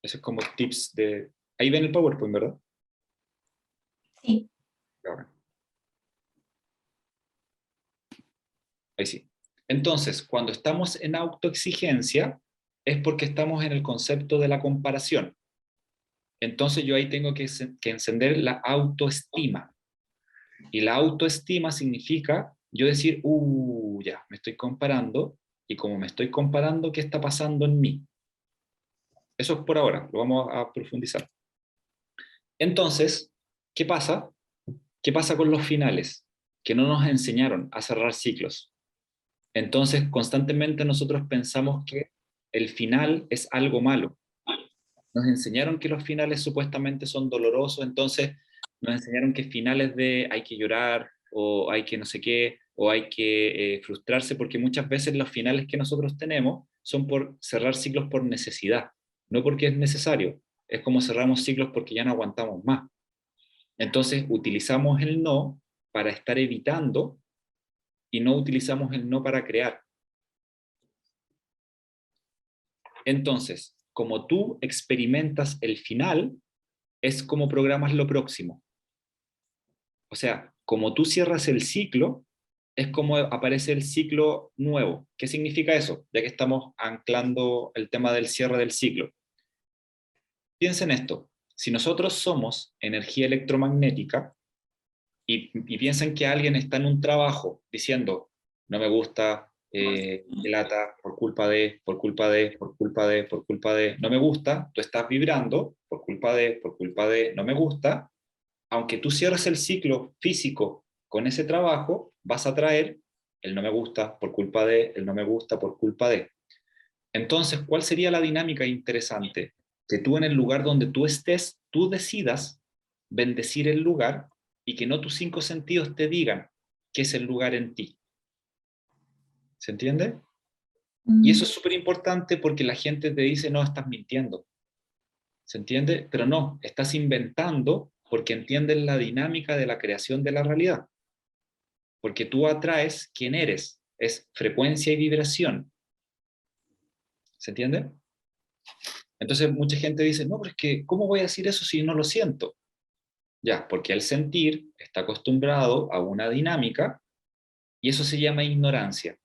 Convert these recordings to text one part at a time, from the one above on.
Eso es como tips de... Ahí ven el PowerPoint, ¿verdad? Sí. Ahora. Ahí sí. Entonces, cuando estamos en autoexigencia, es porque estamos en el concepto de la comparación. Entonces yo ahí tengo que encender la autoestima. Y la autoestima significa yo decir, ya, me estoy comparando, y como me estoy comparando, ¿qué está pasando en mí? Eso es por ahora, lo vamos a profundizar. Entonces, ¿qué pasa? ¿Qué pasa con los finales? Que no nos enseñaron a cerrar ciclos. Entonces, constantemente nosotros pensamos que el final es algo malo. Nos enseñaron que los finales supuestamente son dolorosos, entonces nos enseñaron que finales de hay que llorar, o hay que no sé qué, o hay que frustrarse, porque muchas veces los finales que nosotros tenemos son por cerrar ciclos por necesidad, no porque es necesario. Es como cerramos ciclos porque ya no aguantamos más. Entonces utilizamos el no para estar evitando y no utilizamos el no para crear. Entonces, como tú experimentas el final, es como programas lo próximo. O sea, como tú cierras el ciclo, es como aparece el ciclo nuevo. ¿Qué significa eso? Ya que estamos anclando el tema del cierre del ciclo. Piensen esto. Si nosotros somos energía electromagnética y piensen que alguien está en un trabajo diciendo, no me gusta, qué lata, por culpa de, por culpa de, por culpa de, por culpa de, no me gusta, tú estás vibrando por culpa de, no me gusta, aunque tú cierres el ciclo físico con ese trabajo, vas a traer el no me gusta por culpa de, el no me gusta por culpa de. Entonces, ¿cuál sería la dinámica interesante? Que tú en el lugar donde tú estés, tú decidas bendecir el lugar y que no tus cinco sentidos te digan qué es el lugar en ti. ¿Se entiende? Y eso es súper importante porque la gente te dice, no, estás mintiendo. ¿Se entiende? Pero no, estás inventando porque entiendes la dinámica de la creación de la realidad. Porque tú atraes quién eres, es frecuencia y vibración. ¿Se entiende? Entonces mucha gente dice, no, pero es que, ¿cómo voy a decir eso si no lo siento? Ya, porque el sentir está acostumbrado a una dinámica y eso se llama ignorancia.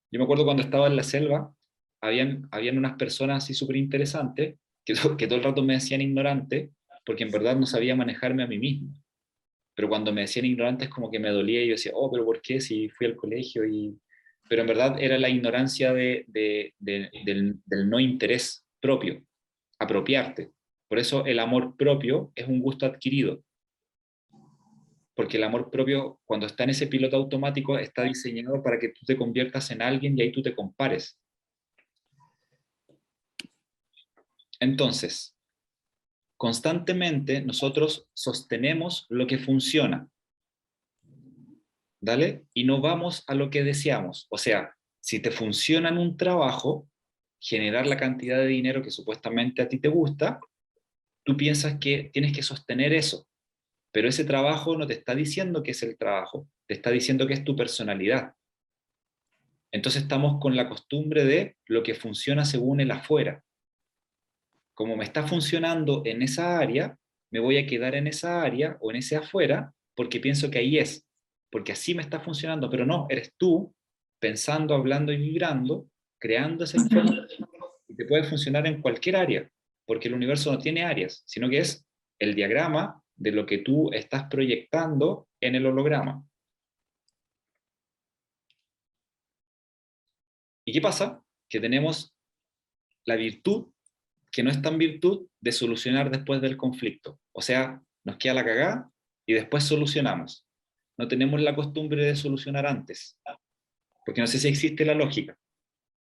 Yo me acuerdo cuando estaba en la selva, habían unas personas así súper interesantes que todo el rato me decían ignorante porque en verdad no sabía manejarme a mí mismo. Pero cuando me decían ignorante es como que me dolía y yo decía, oh, pero ¿por qué? Si fui al colegio y... Pero en verdad era la ignorancia del no interés propio, apropiarte. Por eso el amor propio es un gusto adquirido, porque el amor propio, cuando está en ese piloto automático, está diseñado para que tú te conviertas en alguien y ahí tú te compares. Entonces, constantemente nosotros sostenemos lo que funciona, ¿dale? Y no vamos a lo que deseamos. O sea, si te funciona en un trabajo, generar la cantidad de dinero que supuestamente a ti te gusta, tú piensas que tienes que sostener eso, pero ese trabajo no te está diciendo que es el trabajo, te está diciendo que es tu personalidad. Entonces estamos con la costumbre de lo que funciona según el afuera. Como me está funcionando en esa área, me voy a quedar en esa área o en ese afuera porque pienso que ahí es, porque así me está funcionando, pero no, eres tú pensando, hablando y vibrando, creando esa información y te puede funcionar en cualquier área, porque el universo no tiene áreas, sino que es el diagrama de lo que tú estás proyectando en el holograma. ¿Y qué pasa? Que tenemos la virtud que no es tan virtud de solucionar después del conflicto. O sea, nos queda la cagada y después solucionamos. No tenemos la costumbre de solucionar antes, porque no sé si existe la lógica.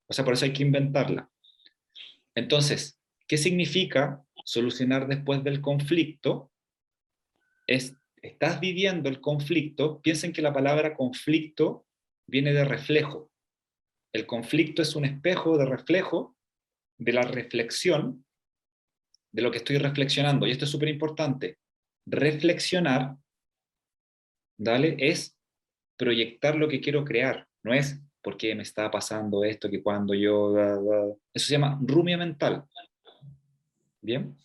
O sea, por eso hay que inventarla. Entonces, ¿qué significa solucionar después del conflicto? Estás viviendo el conflicto, piensen que la palabra conflicto viene de reflejo. El conflicto es un espejo de reflejo de la reflexión de lo que estoy reflexionando. Y esto es súper importante. Reflexionar, ¿dale? Es proyectar lo que quiero crear. No es por qué me está pasando esto, que cuando yo... Eso se llama rumia mental. ¿Bien?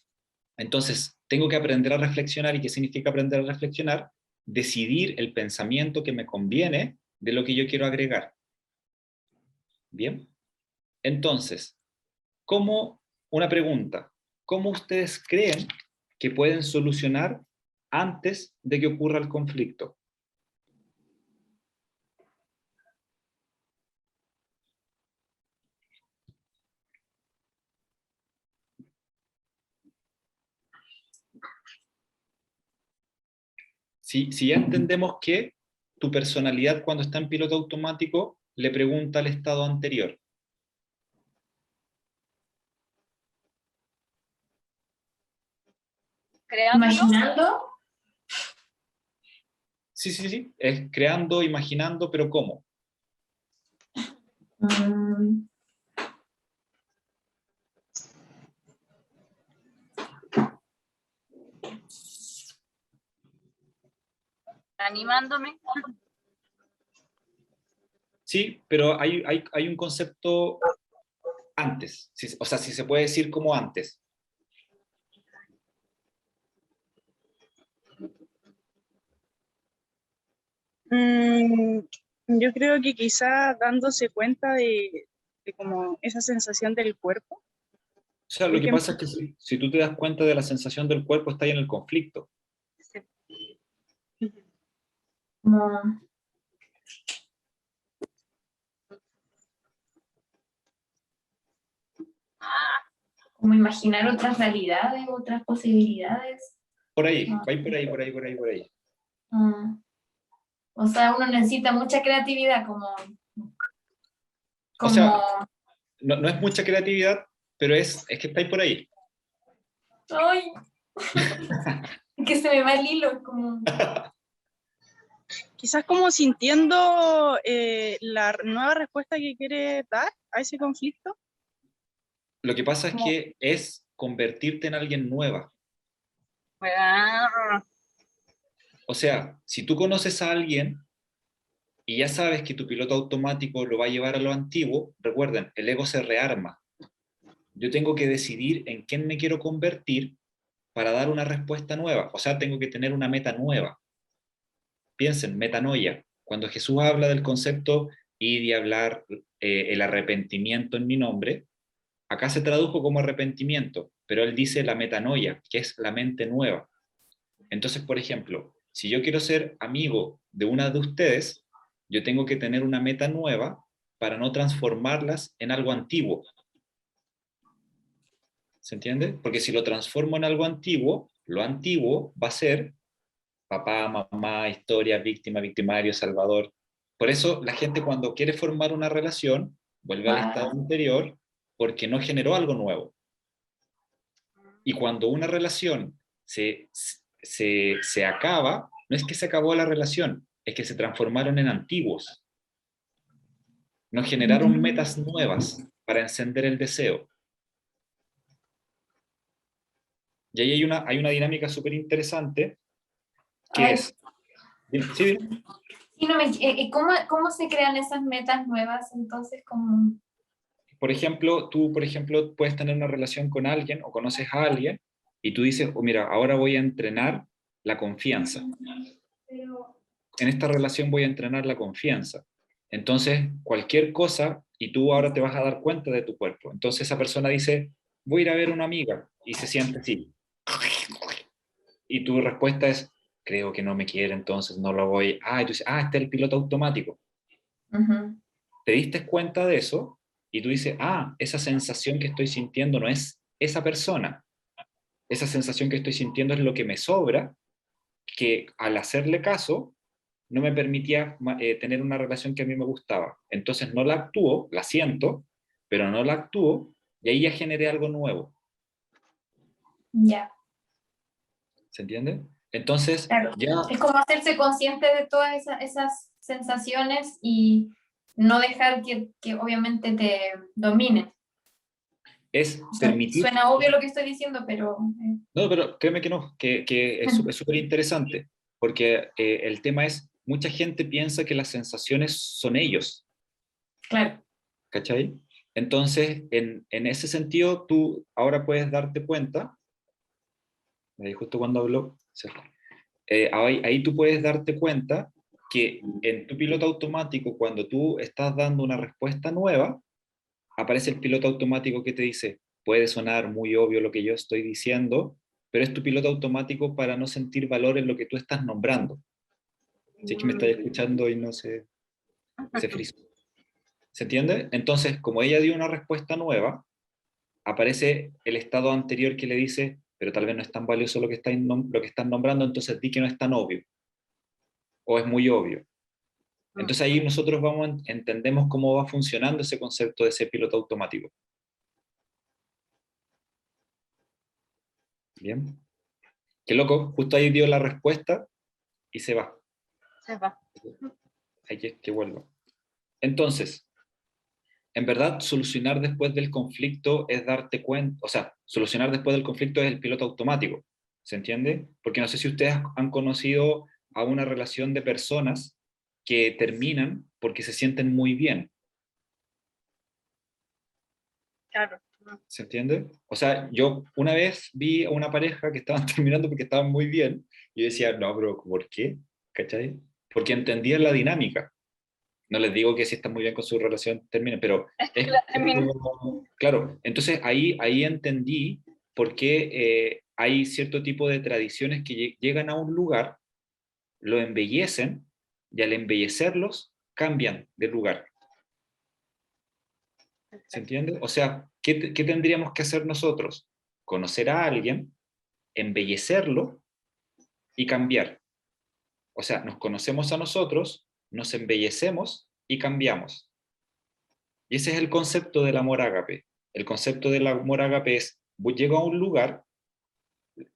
Entonces, tengo que aprender a reflexionar. ¿Y qué significa aprender a reflexionar? Decidir el pensamiento que me conviene de lo que yo quiero agregar. ¿Bien? Entonces, una pregunta, ¿cómo ustedes creen que pueden solucionar antes de que ocurra el conflicto? Si ya entendemos que tu personalidad cuando está en piloto automático le pregunta al estado anterior. Creándolo. Imaginando. Sí, es creando, imaginando, pero ¿cómo? mm, Animándome. Sí, pero hay un concepto antes, o sea, si se puede decir como antes. Mm, yo creo que quizá dándose cuenta de como esa sensación del cuerpo. O sea, Por lo que ejemplo, pasa es que si tú te das cuenta de la sensación del cuerpo, está ahí en el conflicto. como, como imaginar otras realidades, otras posibilidades. Por ahí, Ah. va por ahí, por ahí, por ahí, por ahí. Mm. O sea, uno necesita mucha creatividad, O sea, no es mucha creatividad, pero es que está ahí por ahí. ¡Ay! Que se me va el hilo, como... quizás como sintiendo la nueva respuesta que quiere dar a ese conflicto. Lo que pasa es Como, que es convertirte en alguien nueva. Ah, O sea, si tú conoces a alguien y ya sabes que tu piloto automático lo va a llevar a lo antiguo, recuerden, el ego se rearma. Yo tengo que decidir en quién me quiero convertir para dar una respuesta nueva. O sea, tengo que tener una meta nueva. Piensen, metanoia. Cuando Jesús habla del concepto y de hablar el arrepentimiento en mi nombre, acá se tradujo como arrepentimiento, pero él dice la metanoia, que es la mente nueva. Entonces, por ejemplo, si yo quiero ser amigo de una de ustedes, yo tengo que tener una meta nueva para no transformarlas en algo antiguo. ¿Se entiende? Porque si lo transformo en algo antiguo, lo antiguo va a ser papá, mamá, historia, víctima, victimario, salvador. Por eso la gente cuando quiere formar una relación vuelve al estado anterior porque no generó algo nuevo. Y cuando una relación se acaba, no es que se acabó la relación, es que se transformaron en antiguos. No generaron metas nuevas para encender el deseo. Y ahí hay una dinámica súper interesante que Ay, es... Sí, sí, no ¿cómo se crean esas metas nuevas? Entonces, como... por ejemplo, tú, por ejemplo, puedes tener una relación con alguien o conoces a alguien y tú dices, oh, mira, ahora voy a entrenar la confianza. En esta relación voy a entrenar la confianza. Entonces, cualquier cosa, y tú ahora te vas a dar cuenta de tu cuerpo. Entonces esa persona dice, voy a ir a ver a una amiga, y se siente así. Y tu respuesta es, creo que no me quiere, entonces no lo voy. Ah, y tú dices, este es el piloto automático. Ujú. Te diste cuenta de eso, y tú dices, esa sensación que estoy sintiendo no es esa persona. Esa sensación que estoy sintiendo es lo que me sobra, que al hacerle caso, no me permitía tener una relación que a mí me gustaba. Entonces no la actúo, la siento, pero no la actúo y ahí ya generé algo nuevo. Ya, ¿Se entiende? Entonces claro. ya Es como hacerse consciente de todas esas sensaciones y no dejar que obviamente te dominen. es permitir... Suena obvio lo que estoy diciendo, pero... No, pero créeme que no, que es súper interesante, porque el tema es, mucha gente piensa que las sensaciones son ellos, Claro. ¿cachai? Entonces, en ese sentido, tú ahora puedes darte cuenta, justo cuando habló, sí. Ahí tú puedes darte cuenta que en tu piloto automático, cuando tú estás dando una respuesta nueva, aparece el piloto automático que te dice, puede sonar muy obvio lo que yo estoy diciendo, pero es tu piloto automático para no sentir valor en lo que tú estás nombrando. Si es que me estás escuchando y no se frizó. ¿Se entiende? Entonces, como ella dio una respuesta nueva, aparece el estado anterior que le dice, pero tal vez no es tan valioso lo que están nombrando, entonces di que no es tan obvio, o es muy obvio. Entonces ahí nosotros entendemos cómo va funcionando ese concepto de ese piloto automático. Bien. Qué loco, justo ahí dio la respuesta y se va. Se va. Hay que vuelva. Entonces, en verdad, solucionar después del conflicto es darte cuenta, o sea, solucionar después del conflicto es el piloto automático, ¿se entiende? Porque no sé si ustedes han conocido a una relación de personas que terminan porque se sienten muy bien, Claro. ¿se entiende? O sea, yo una vez vi a una pareja que estaban terminando porque estaban muy bien y yo decía, no, pero ¿por qué? ¿Cachai? Porque entendían la dinámica. No les digo que si están muy bien con su relación terminen, pero es claro, entonces ahí entendí por qué hay cierto tipo de tradiciones que llegan a un lugar, lo embellecen y al embellecerlos cambian de lugar. ¿Se entiende? O sea, ¿qué tendríamos que hacer nosotros? Conocer a alguien, embellecerlo y cambiar. O sea, nos conocemos a nosotros, nos embellecemos y cambiamos. Y ese es el concepto del amor ágape. El concepto del amor ágape es, llego a un lugar,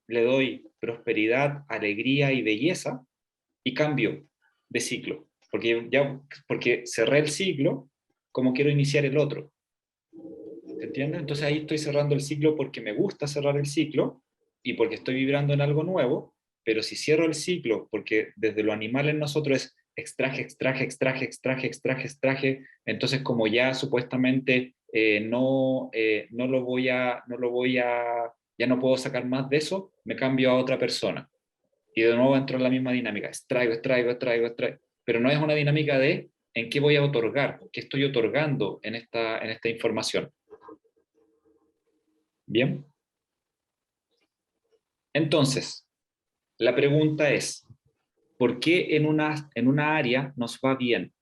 le doy prosperidad, alegría y belleza y cambio de ciclo. Porque cerré el ciclo como quiero iniciar el otro. ¿Se entiende? Entonces ahí estoy cerrando el ciclo porque me gusta cerrar el ciclo y porque estoy vibrando en algo nuevo, pero si cierro el ciclo, porque desde lo animal en nosotros es extraje, extraje, extraje, extraje, extraje, extraje, entonces como ya supuestamente ya no puedo sacar más de eso, me cambio a otra persona. Y de nuevo entro en la misma dinámica, extraigo, extraigo, extraigo, extraigo, pero no es una dinámica de en qué voy a otorgar, qué estoy otorgando en esta información. Bien. Entonces, la pregunta es, ¿por qué en una área nos va bien?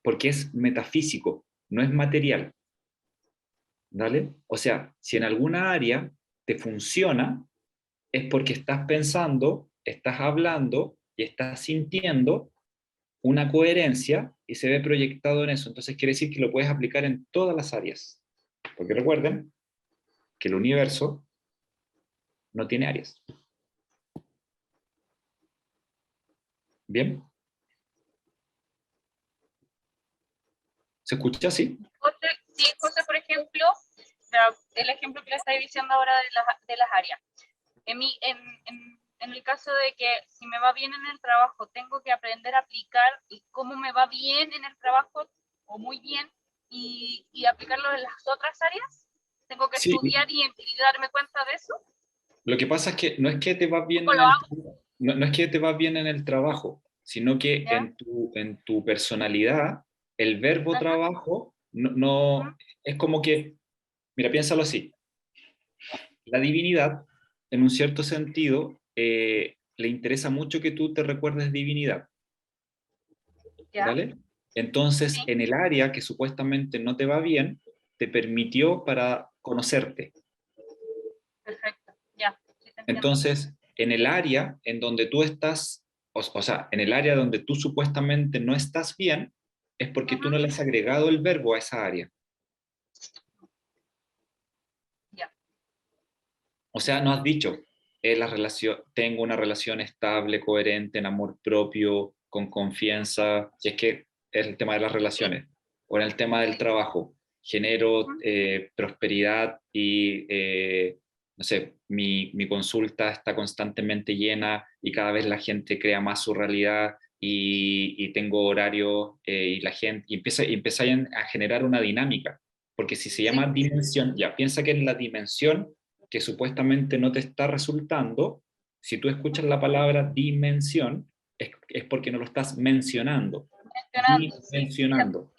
Porque es metafísico, no es material. ¿Vale? O sea, si en alguna área te funciona, es porque estás pensando, estás hablando y estás sintiendo una coherencia y se ve proyectado en eso. Entonces quiere decir que lo puedes aplicar en todas las áreas. Porque recuerden que el universo no tiene áreas. ¿Bien? ¿Se escucha así? José, sí, José, por ejemplo, el ejemplo que le estáis diciendo ahora de las áreas. En el caso de que si me va bien en el trabajo, tengo que aprender a aplicar y cómo me va bien en el trabajo o muy bien y aplicarlo en las otras áreas. Tengo que Sí, estudiar y darme cuenta de eso. lo que pasa es que no es que te vas bien ¿Cómo lo hago? no es que te vas bien en el trabajo, sino que ¿Ya? en tu personalidad, el verbo Ajá, trabajo ajá, es como que, mira, piénsalo así, la divinidad, en un cierto sentido, le interesa mucho que tú te recuerdes divinidad, ya, ¿vale? Entonces, sí, en el área que supuestamente no te va bien, te permitió para conocerte. perfecto, ya, sí te entiendo. Entonces, en el área en donde tú estás, o sea, en el área donde tú supuestamente no estás bien, es porque tú Ajá, no le has agregado el verbo a esa área. ya, O sea, no has dicho, tengo una relación estable, coherente, en amor propio, con confianza, si es que es el tema de las sí, relaciones, o en el tema del trabajo, genero ajá, prosperidad y, no sé, mi consulta está constantemente llena y cada vez la gente crea más su realidad y tengo horario y la gente, y empieza a generar una dinámica. Porque si se llama dimensión, ya piensa que en la dimensión que supuestamente no te está resultando, si tú escuchas la palabra dimensión, es porque no lo estás mencionando. Mencionando, sí. Dimensionando.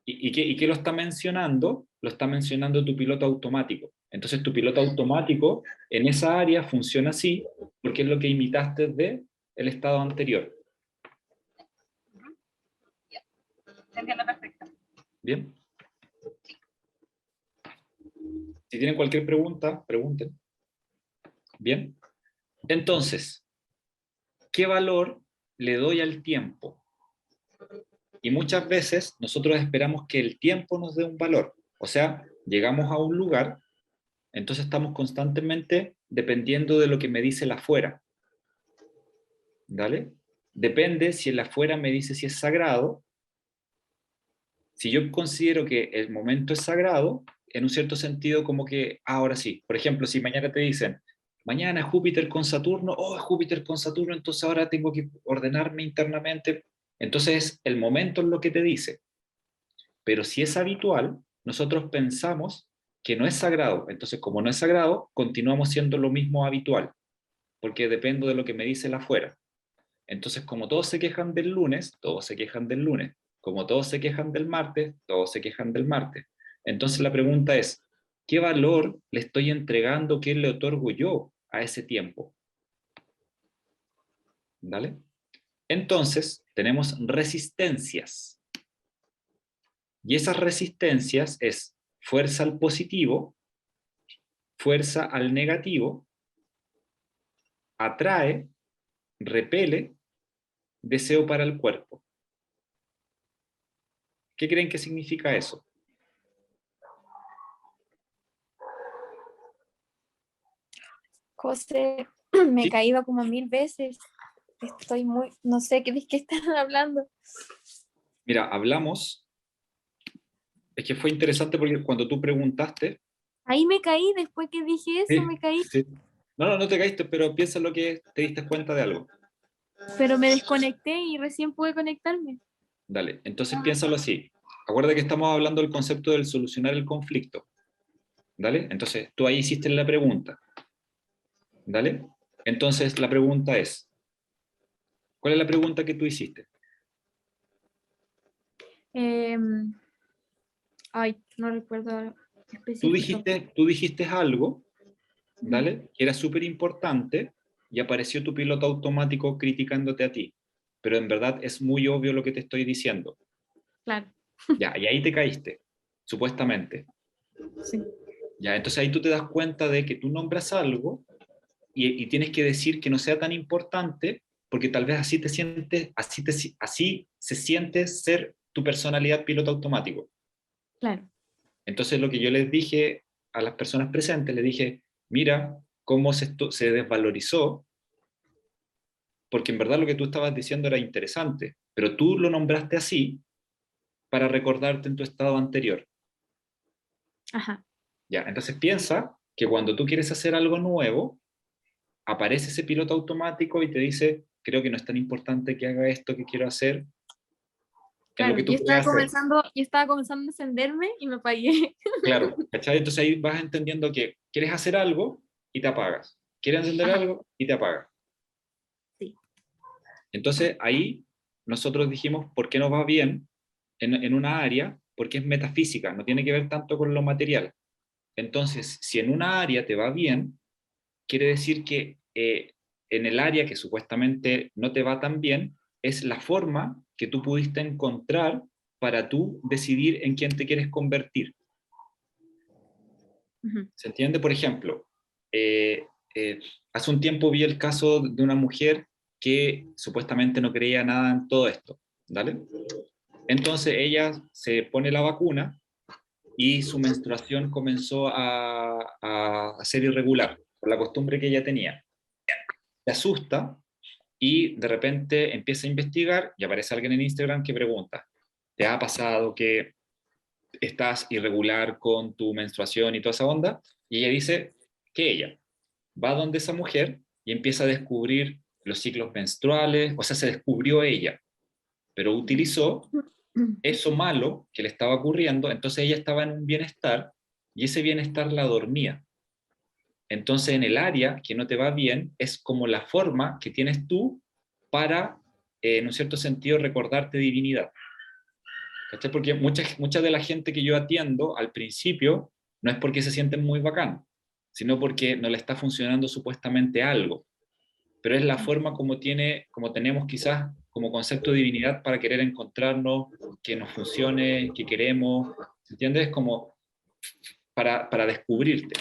Y- ¿Y qué lo está mencionando? Lo está mencionando tu piloto automático. Entonces tu piloto automático en esa área funciona así porque es lo que imitaste de el estado anterior. ya, se entiende perfecto. ¿Bien? Si tienen cualquier pregunta, pregunten. ¿Bien? Entonces, ¿qué valor le doy al tiempo? Y muchas veces nosotros esperamos que el tiempo nos dé un valor. O sea, llegamos a un lugar, entonces estamos constantemente dependiendo de lo que me dice el afuera. ¿Vale? Depende si el afuera me dice si es sagrado. Si yo considero que el momento es sagrado, en un cierto sentido como que, ahora sí. Por ejemplo, si mañana te dicen, mañana es Júpiter con Saturno, oh, es Júpiter con Saturno, entonces ahora tengo que ordenarme internamente. Entonces, el momento es lo que te dice. Pero si es habitual, nosotros pensamos que no es sagrado. Entonces, como no es sagrado, continuamos siendo lo mismo habitual, porque dependo de lo que me dice el afuera. Entonces, como todos se quejan del lunes, todos se quejan del lunes. Como todos se quejan del martes, todos se quejan del martes. Entonces la pregunta es, ¿qué valor le estoy entregando, qué le otorgo yo a ese tiempo? ¿Vale? Entonces, tenemos resistencias. Y esas resistencias es fuerza al positivo, fuerza al negativo, atrae, repele, deseo para el cuerpo. ¿Qué creen que significa eso? José, me he ¿Sí? caído como 1000 veces. Estoy muy, no sé qué están hablando. Mira, hablamos, es que fue interesante porque cuando tú preguntaste, Ahí me caí, después que dije eso, sí, me caí, sí. No, no, no te caíste, pero piensa lo que te diste cuenta de algo. pero me desconecté y recién pude conectarme. Dale, entonces piénsalo así. Acuérdate que estamos hablando del concepto del solucionar el conflicto. ¿Dale? Entonces, tú ahí hiciste la pregunta. ¿Dale? Entonces, la pregunta es, ¿cuál es la pregunta que tú hiciste? Ay, no recuerdo Tú específico. dijiste, tú dijiste algo, ¿dale? Que era súper importante y apareció tu piloto automático criticándote a ti. Pero en verdad es muy obvio lo que te estoy diciendo. Claro, Ya, y ahí te caíste, supuestamente. sí. Ya, entonces ahí tú te das cuenta de que tú nombras algo y tienes que decir que no sea tan importante porque tal vez así te sientes, así se siente ser tu personalidad piloto automático. Claro. Entonces lo que yo les dije a las personas presentes, les dije, mira cómo se desvalorizó, porque en verdad lo que tú estabas diciendo era interesante, pero tú lo nombraste así para recordarte en tu estado anterior. Ajá. Ya, entonces piensa que cuando tú quieres hacer algo nuevo, aparece ese piloto automático y te dice, creo que no es tan importante que haga esto que quiero hacer en lo Claro, que tú puedes hacer. yo estaba comenzando a encenderme y me apagué. Claro, ¿cachai? Entonces ahí vas entendiendo que quieres hacer algo y te apagas. Quieres encender Ajá, algo y te apagas. sí. Entonces ahí nosotros dijimos, ¿por qué nos va bien en una área? Porque es metafísica, no tiene que ver tanto con lo material. Entonces, si en una área te va bien, quiere decir que en el área que supuestamente no te va tan bien, es la forma que tú pudiste encontrar para tú decidir en quién te quieres convertir. Ujú. ¿Se entiende? Por ejemplo, eh, hace un tiempo vi el caso de una mujer que supuestamente no creía nada en todo esto, ¿vale? Entonces ella se pone la vacuna y su menstruación comenzó a ser irregular por la costumbre que ella tenía. Se asusta y de repente empieza a investigar y aparece alguien en Instagram que pregunta, ¿te ha pasado que estás irregular con tu menstruación y toda esa onda? Y ella dice que ella va donde esa mujer y empieza a descubrir los ciclos menstruales, o sea, se descubrió ella, pero utilizó eso malo que le estaba ocurriendo, entonces ella estaba en un bienestar y ese bienestar la dormía. Entonces en el área que no te va bien es como la forma que tienes tú para, en un cierto sentido, recordarte divinidad. ¿Cachai? Porque mucha de la gente que yo atiendo al principio no es porque se sienten muy bacán, sino porque no le está funcionando supuestamente algo. Pero es la forma como tenemos quizás como concepto de divinidad para querer encontrarnos, que nos funcione, que queremos, ¿entiendes? Como para descubrirte.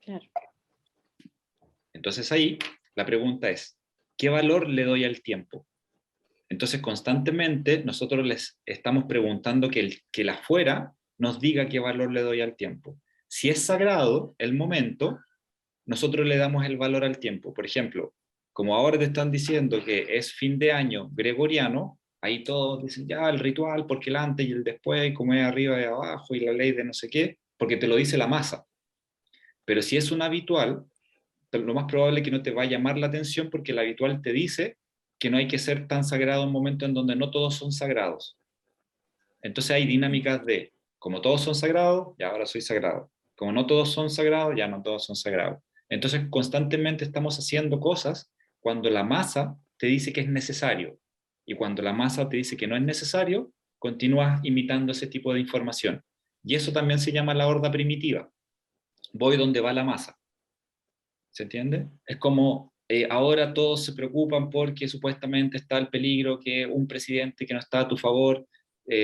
Claro. Entonces ahí la pregunta es, ¿qué valor le doy al tiempo? Entonces constantemente nosotros les estamos preguntando que el afuera nos diga qué valor le doy al tiempo. Si es sagrado el momento, nosotros le damos el valor al tiempo. Por ejemplo, como ahora te están diciendo que es fin de año gregoriano, ahí todos dicen ya el ritual, porque el antes y el después, como es arriba y abajo, y la ley de no sé qué, porque te lo dice la masa. Pero si es un habitual, lo más probable es que no te va a llamar la atención porque el habitual te dice que no hay que ser tan sagrado en un momento en donde no todos son sagrados. Entonces hay dinámicas de, como todos son sagrados, ya ahora soy sagrado. Como no todos son sagrados, ya no todos son sagrados. Entonces constantemente estamos haciendo cosas cuando la masa te dice que es necesario. Y cuando la masa te dice que no es necesario, continúas imitando ese tipo de información. Y eso también se llama la horda primitiva. Voy donde va la masa. ¿Se entiende? Es como ahora todos se preocupan porque supuestamente está el peligro que un presidente que no está a tu favor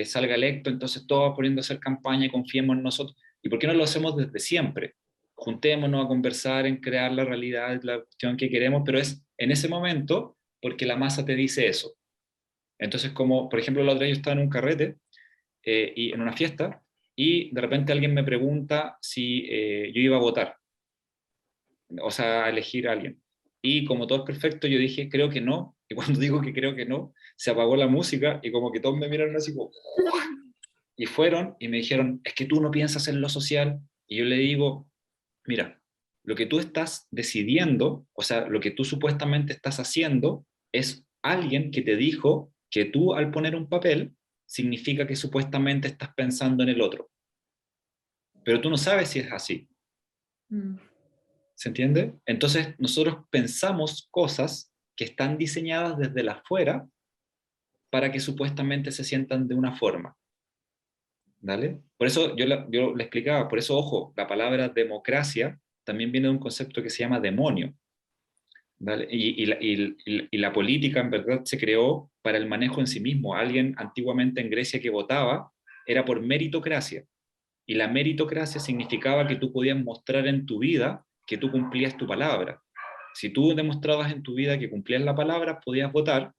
salga electo, entonces todos poniendo a hacer campaña y confiemos en nosotros. ¿Y por qué no lo hacemos desde siempre? Juntémonos a conversar en crear la realidad, la cuestión que queremos, pero es en ese momento porque la masa te dice eso. Entonces, como por ejemplo la otra vez yo estaba en un carrete y en una fiesta y de repente alguien me pregunta si yo iba a votar, o sea, a elegir a alguien. Y como todo es perfecto, yo dije, creo que no. Y cuando digo que creo que no, se apagó la música y como que todos me miraron así como... Y fueron y me dijeron, es que tú no piensas en lo social. Y yo le digo, mira, lo que tú estás decidiendo, o sea, lo que tú supuestamente estás haciendo, es alguien que te dijo que tú al poner un papel, significa que supuestamente estás pensando en el otro. Pero tú no sabes si es así. ¿Se entiende? Entonces nosotros pensamos cosas que están diseñadas desde la afuera para que supuestamente se sientan de una forma. ¿Vale? Por eso yo le explicaba, por eso, ojo, la palabra democracia también viene de un concepto que se llama demonio. ¿Vale? Y la política en verdad se creó para el manejo en sí mismo. Alguien antiguamente en Grecia que votaba era por meritocracia. Y la meritocracia significaba que tú podías mostrar en tu vida que tú cumplías tu palabra. Si tú demostrabas en tu vida que cumplías la palabra, podías votar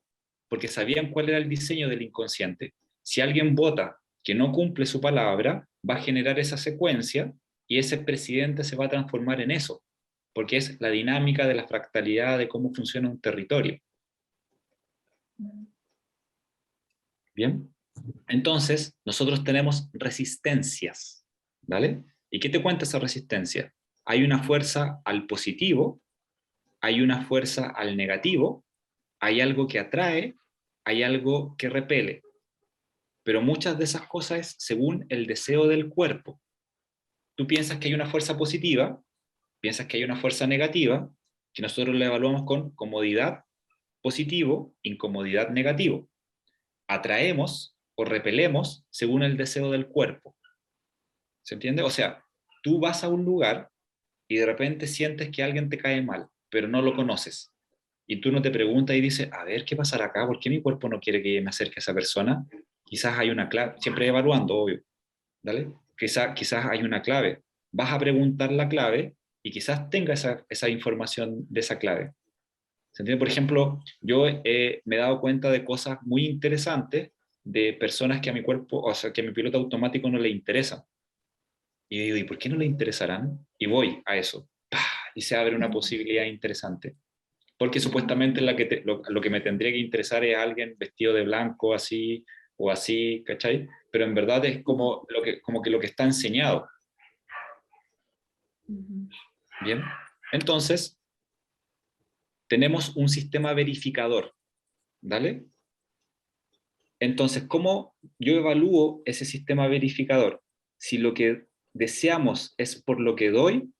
porque sabían cuál era el diseño del inconsciente. Si alguien vota que no cumple su palabra, va a generar esa secuencia y ese presidente se va a transformar en eso, porque es la dinámica de la fractalidad de cómo funciona un territorio. Bien, entonces nosotros tenemos resistencias, ¿vale? ¿Y qué te cuenta esa resistencia? Hay una fuerza al positivo, hay una fuerza al negativo, hay algo que atrae, hay algo que repele. Pero muchas de esas cosas es según el deseo del cuerpo. Tú piensas que hay una fuerza positiva, piensas que hay una fuerza negativa, que nosotros la evaluamos con comodidad positivo, incomodidad negativo. Atraemos o repelemos según el deseo del cuerpo. ¿Se entiende? O sea, tú vas a un lugar y de repente sientes que alguien te cae mal, pero no lo conoces. Y tú no te preguntas y dices, a ver, ¿qué pasará acá? ¿Por qué mi cuerpo no quiere que me acerque a esa persona? Quizás hay una clave, siempre evaluando, obvio, ¿vale? Quizás hay una clave. Vas a preguntar la clave y quizás tenga esa información de esa clave. ¿Se entiende? Por ejemplo, yo me he dado cuenta de cosas muy interesantes de personas que a mi cuerpo, o sea, que a mi piloto automático no le interesan. Y digo, ¿y por qué no le interesarán? Y voy a eso. ¡Pah! Y se abre una posibilidad interesante. Porque supuestamente lo que me tendría que interesar es alguien vestido de blanco, así, o así, ¿cachai? Pero en verdad es como que lo que está enseñado. Bien. Entonces, tenemos un sistema verificador. ¿Vale? Entonces, ¿cómo yo evalúo ese sistema verificador? Si lo que deseamos es por lo que doy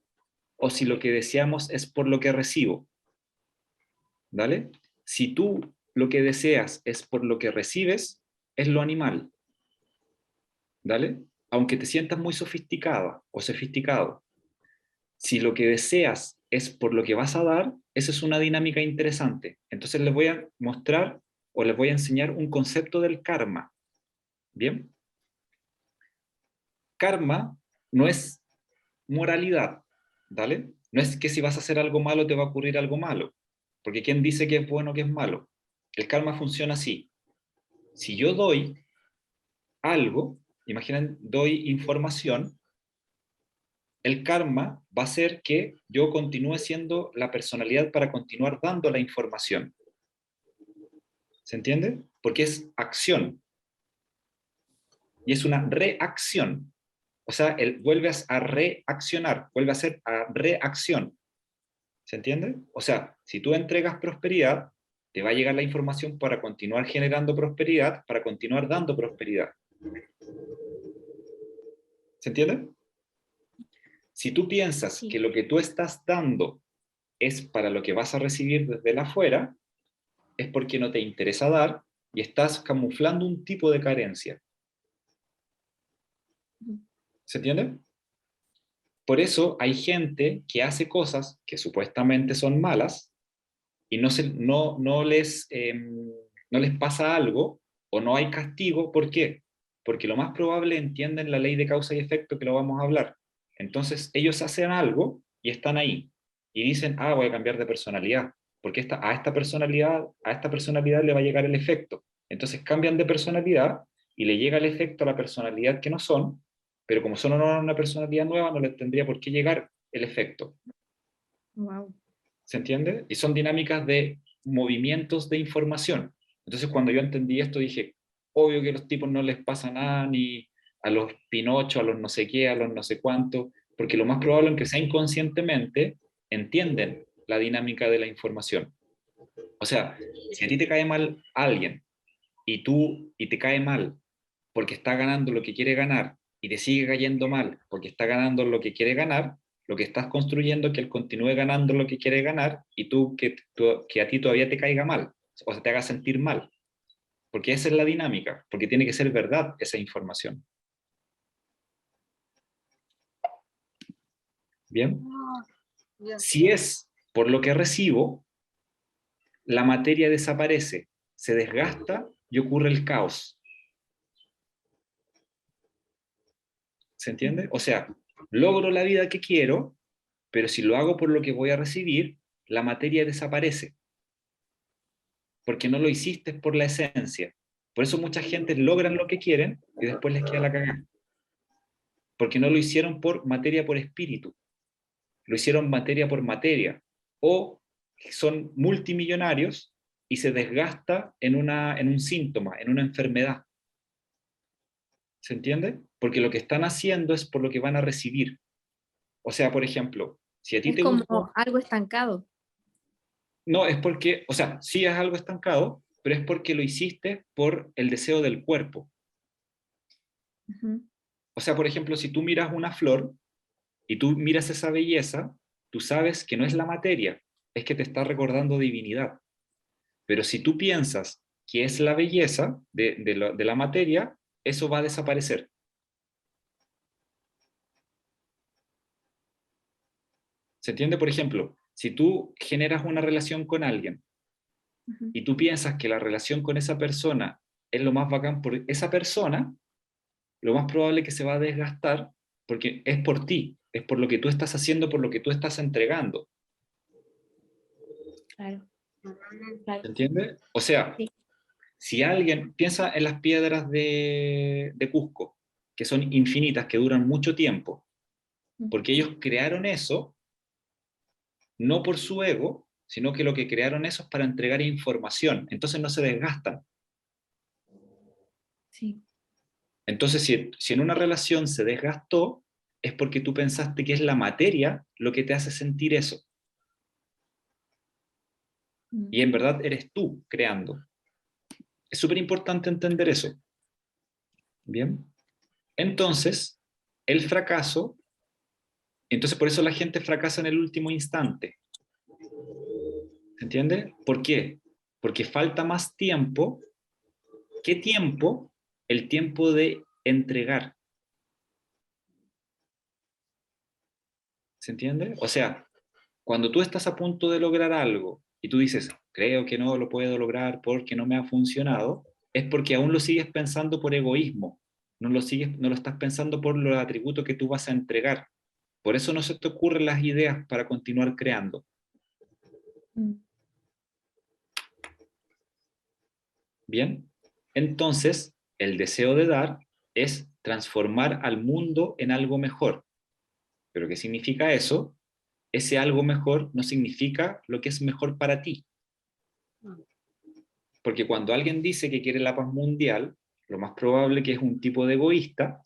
o si lo que deseamos es por lo que recibo. ¿Vale? Si tú lo que deseas es por lo que recibes, es lo animal. ¿Vale? Aunque te sientas muy sofisticada o sofisticado. Si lo que deseas es por lo que vas a dar, esa es una dinámica interesante. Entonces les voy a mostrar o les voy a enseñar un concepto del karma. ¿Bien? Karma no es moralidad, ¿vale? No es que si vas a hacer algo malo te va a ocurrir algo malo, porque ¿quién dice que es bueno o que es malo? El karma funciona así. Si yo doy algo, imaginen, doy información, el karma va a ser que yo continúe siendo la personalidad para continuar dando la información. ¿Se entiende? Porque es acción y es una reacción. O sea, él vuelve a reaccionar, vuelve a ser a reacción. ¿Se entiende? O sea, si tú entregas prosperidad, te va a llegar la información para continuar generando prosperidad, para continuar dando prosperidad. ¿Se entiende? Si tú piensas Sí. que lo que tú estás dando es para lo que vas a recibir desde el afuera, es porque no te interesa dar y estás camuflando un tipo de carencia. ¿Se entiende? Por eso hay gente que hace cosas que supuestamente son malas y no les pasa algo o no hay castigo. ¿Por qué? Porque lo más probable entienden la ley de causa y efecto que lo vamos a hablar. Entonces ellos hacen algo y están ahí y dicen, ah, voy a cambiar de personalidad, porque a esta personalidad le va a llegar el efecto. Entonces cambian de personalidad y le llega el efecto a la personalidad que no son, pero como son una personalidad nueva, no les tendría por qué llegar el efecto. Wow. ¿Se entiende? Y son dinámicas de movimientos de información. Entonces, cuando yo entendí esto, dije, obvio que a los tipos no les pasa nada, ni a los Pinocho, a los no sé qué, a los no sé cuánto, porque lo más probable es que sea inconscientemente, entienden la dinámica de la información. O sea, si a ti te cae mal alguien y te cae mal porque está ganando lo que quiere ganar y te sigue cayendo mal porque está ganando lo que quiere ganar, lo que estás construyendo es que él continúe ganando lo que quiere ganar y que a ti todavía te caiga mal o se te haga sentir mal. Porque esa es la dinámica, porque tiene que ser verdad esa información. ¿Bien? Bien. Si es por lo que recibo, la materia desaparece, se desgasta y ocurre el caos. ¿Se entiende? O sea, logro la vida que quiero, pero si lo hago por lo que voy a recibir, la materia desaparece, porque no lo hiciste por la esencia. Por eso mucha gente logran lo que quieren y después les queda la cagada. Porque no lo hicieron por materia por espíritu, lo hicieron materia por materia. O son multimillonarios y se desgasta en un síntoma, en una enfermedad. ¿Se entiende? Porque lo que están haciendo es por lo que van a recibir. O sea, por ejemplo, si a ti Es te gusta... como algo estancado. No, es porque, o sea, sí es algo estancado, pero es porque lo hiciste por el deseo del cuerpo. Ujú. O sea, por ejemplo, si tú miras una flor y tú miras esa belleza, tú sabes que no es la materia, es que te está recordando divinidad. Pero si tú piensas que es la belleza de la materia, eso va a desaparecer. ¿Se entiende? Por ejemplo, si tú generas una relación con alguien Ujú. y tú piensas que la relación con esa persona es lo más bacán por esa persona, lo más probable es que se va a desgastar porque es por ti, es por lo que tú estás haciendo, por lo que tú estás entregando. Claro, ¿Se claro. entiende? O sea, Sí. si alguien piensa en las piedras de Cusco, que son infinitas, que duran mucho tiempo, porque ellos crearon eso, no por su ego, sino que lo que crearon eso es para entregar información, entonces no se desgastan. Sí. Entonces, si en una relación se desgastó, es porque tú pensaste que es la materia lo que te hace sentir eso. Mm. Y en verdad eres tú creando. Es súper importante entender eso. Bien. Entonces, el fracaso, entonces por eso la gente fracasa en el último instante. ¿Se entiende? ¿Por qué? Porque falta más tiempo. ¿Qué tiempo? El tiempo de entregar. ¿Se entiende? O sea, cuando tú estás a punto de lograr algo y tú dices, creo que no lo puedo lograr porque no me ha funcionado, es porque aún lo sigues pensando por egoísmo. No lo estás pensando por los atributos que tú vas a entregar. Por eso no se te ocurren las ideas para continuar creando. Bien, entonces el deseo de dar es transformar al mundo en algo mejor. ¿Pero qué significa eso? Ese algo mejor no significa lo que es mejor para ti. Porque cuando alguien dice que quiere la paz mundial, lo más probable que es un tipo de egoísta,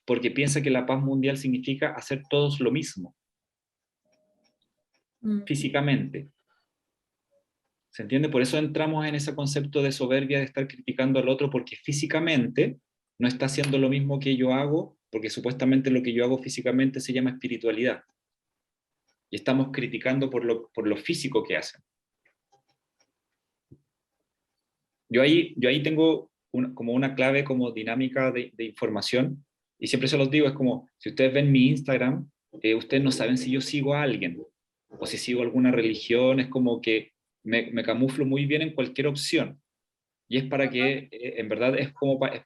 porque piensa que la paz mundial significa hacer todos lo mismo, físicamente. ¿Se entiende? Por eso entramos en ese concepto de soberbia, de estar criticando al otro, porque físicamente no está haciendo lo mismo que yo hago, porque supuestamente lo que yo hago físicamente se llama espiritualidad. Y estamos criticando por lo físico que hacen. Yo ahí tengo como una clave como dinámica de información, y siempre se los digo, es como, si ustedes ven mi Instagram, ustedes no saben si yo sigo a alguien, o si sigo alguna religión, es como que me camuflo muy bien en cualquier opción. Y es para que, en verdad, es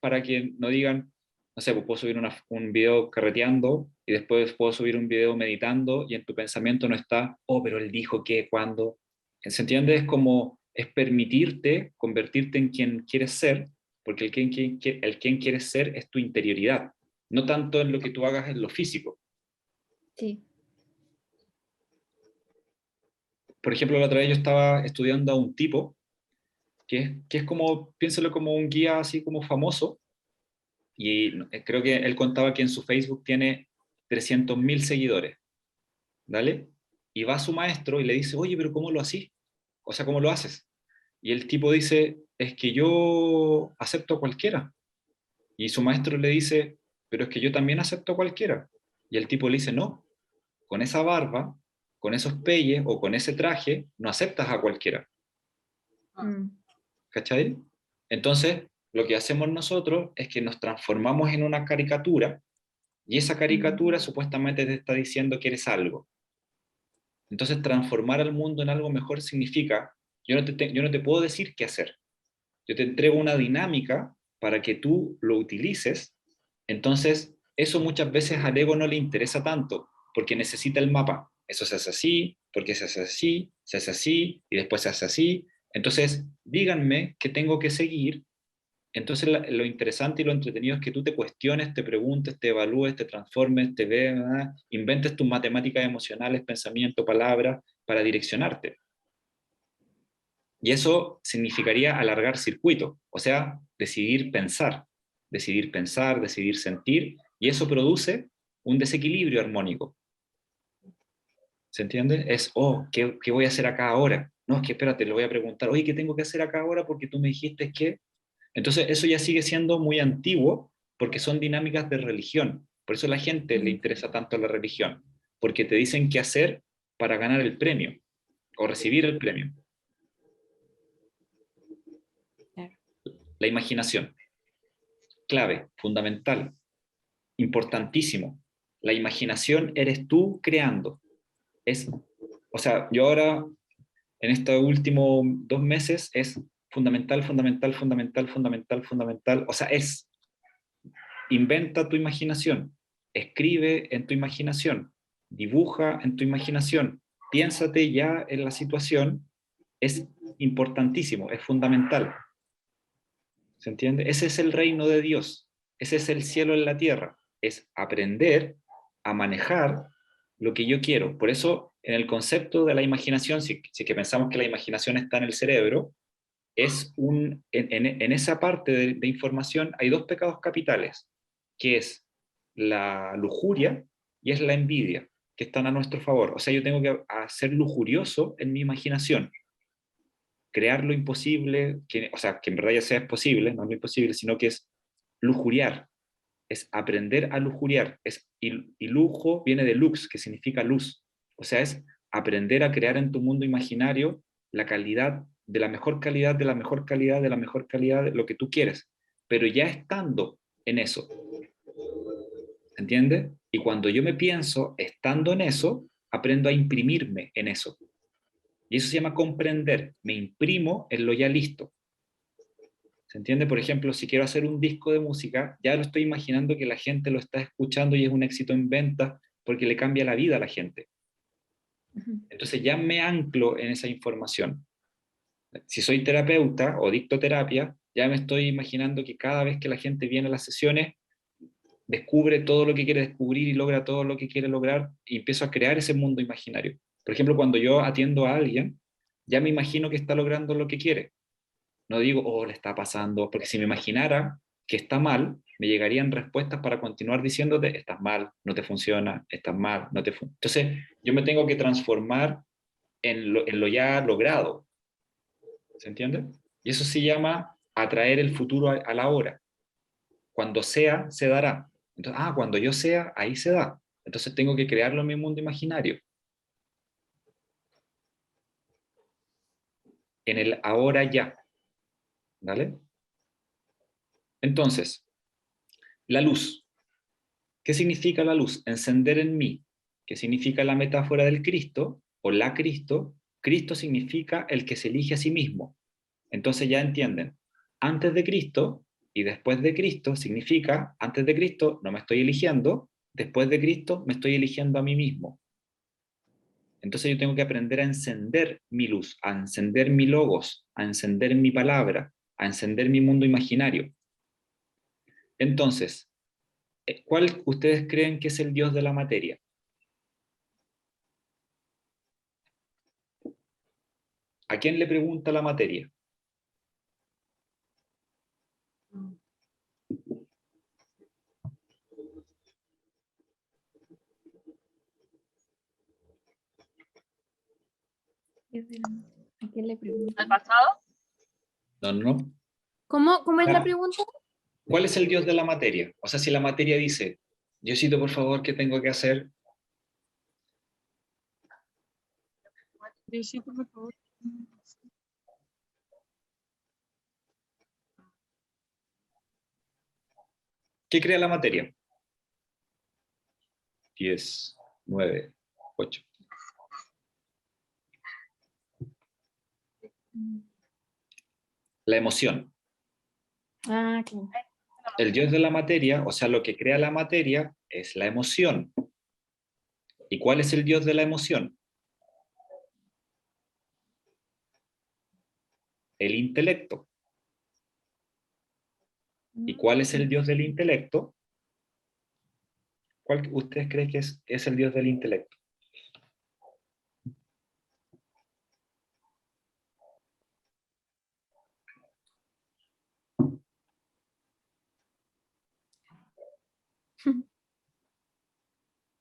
para que no digan, no sé, pues puedo subir un video carreteando y después puedo subir un video meditando y en tu pensamiento no está, oh, pero él dijo que, cuando. ¿Se entiende? Es como, es permitirte convertirte en quien quieres ser, porque el quien quieres ser es tu interioridad, no tanto en lo que tú hagas en lo físico. Sí. Por ejemplo, la otra vez yo estaba estudiando a un tipo que es como, piénsalo como un guía así como famoso, y creo que él contaba que en su Facebook tiene 300.000 seguidores, ¿dale? Y va a su maestro y le dice, oye, pero ¿cómo lo haces? O sea, ¿cómo lo haces? Y el tipo dice, es que yo acepto a cualquiera. Y su maestro le dice, pero es que yo también acepto a cualquiera. Y el tipo le dice, no, con esa barba, con esos peyes o con ese traje, no aceptas a cualquiera. ¿Cachai? Entonces, lo que hacemos nosotros es que nos transformamos en una caricatura y esa caricatura supuestamente te está diciendo que eres algo. Entonces, transformar al mundo en algo mejor significa, yo no te puedo decir qué hacer. Yo te entrego una dinámica para que tú lo utilices. Entonces, eso muchas veces al ego no le interesa tanto, porque necesita el mapa. Eso se hace así, porque se hace así, y después se hace así. Entonces, díganme qué tengo que seguir. Entonces, lo interesante y lo entretenido es que tú te cuestiones, te preguntes, te evalúes, te transformes, te veas, inventes tus matemáticas emocionales, pensamiento, palabras, para direccionarte. Y eso significaría alargar circuito, o sea, decidir pensar, decidir sentir, y eso produce un desequilibrio armónico. ¿Se entiende? Es, oh, ¿qué voy a hacer acá ahora? No, es que espérate, le voy a preguntar, oye, ¿qué tengo que hacer acá ahora? Porque tú me dijiste que... Entonces, eso ya sigue siendo muy antiguo porque son dinámicas de religión. Por eso a la gente le interesa tanto la religión, porque te dicen qué hacer para ganar el premio o recibir el premio. La imaginación, clave, fundamental, importantísimo. La imaginación eres tú creando. O sea, yo ahora, en estos últimos 2 meses, es fundamental, fundamental, fundamental, fundamental, fundamental. O sea, inventa tu imaginación, escribe en tu imaginación, dibuja en tu imaginación, piénsate ya en la situación, es importantísimo, es fundamental. ¿Se entiende? Ese es el reino de Dios, ese es el cielo en la tierra, es aprender a manejar lo que yo quiero. Por eso, en el concepto de la imaginación, si que pensamos que la imaginación está en el cerebro, en esa parte de información hay dos pecados capitales, que es la lujuria y es la envidia, que están a nuestro favor. O sea, yo tengo que ser lujurioso en mi imaginación. crear lo imposible, o sea, que en verdad ya sea es posible, no es lo imposible, sino que es lujuriar, es aprender a lujuriar, y lujo viene de lux, que significa luz, o sea, es aprender a crear en tu mundo imaginario la calidad, de la mejor calidad, de la mejor calidad, de la mejor calidad, de lo que tú quieres, pero ya estando en eso, ¿entiendes? Y cuando yo me pienso estando en eso, aprendo a imprimirme en eso. Y eso se llama comprender. Me imprimo en lo ya listo. ¿Se entiende? Por ejemplo, si quiero hacer un disco de música, ya lo estoy imaginando que la gente lo está escuchando y es un éxito en venta porque le cambia la vida a la gente. Entonces ya me anclo en esa información. Si soy terapeuta o dicto terapia, ya me estoy imaginando que cada vez que la gente viene a las sesiones, descubre todo lo que quiere descubrir y logra todo lo que quiere lograr y empiezo a crear ese mundo imaginario. Por ejemplo, cuando yo atiendo a alguien, ya me imagino que está logrando lo que quiere. No digo, oh, le está pasando, porque si me imaginara que está mal, me llegarían respuestas para continuar diciéndote, estás mal, no te funciona, estás mal, no te funciona. Entonces, yo me tengo que transformar en lo ya logrado. ¿Se entiende? Y eso se llama atraer el futuro a la hora. Cuando sea, se dará. Entonces, cuando yo sea, ahí se da. Entonces tengo que crearlo en mi mundo imaginario. En el ahora ya. ¿Vale? Entonces, la luz. ¿Qué significa la luz? Encender en mí. ¿Qué significa la metáfora del Cristo? O la Cristo. Cristo significa el que se elige a sí mismo. Entonces ya entienden. Antes de Cristo y después de Cristo significa, antes de Cristo no me estoy eligiendo, después de Cristo me estoy eligiendo a mí mismo. Entonces yo tengo que aprender a encender mi luz, a encender mi logos, a encender mi palabra, a encender mi mundo imaginario. Entonces, ¿cuál ustedes creen que es el Dios de la materia? ¿A quién le pregunta la materia? ¿A quién le pregunto? ¿Al pasado? No. ¿Cómo es la Ah, pregunta? ¿Cuál es el Dios de la materia? O sea, si la materia dice, Diosito, por favor, ¿qué tengo que hacer? Diosito, por favor. ¿Qué crea la materia? 10, 9, 8. La emoción. Claro. El Dios de la materia, o sea, lo que crea la materia, es la emoción. ¿Y cuál es el Dios de la emoción? El intelecto. ¿Y cuál es el Dios del intelecto? ¿Cuál ustedes creen que es el Dios del intelecto?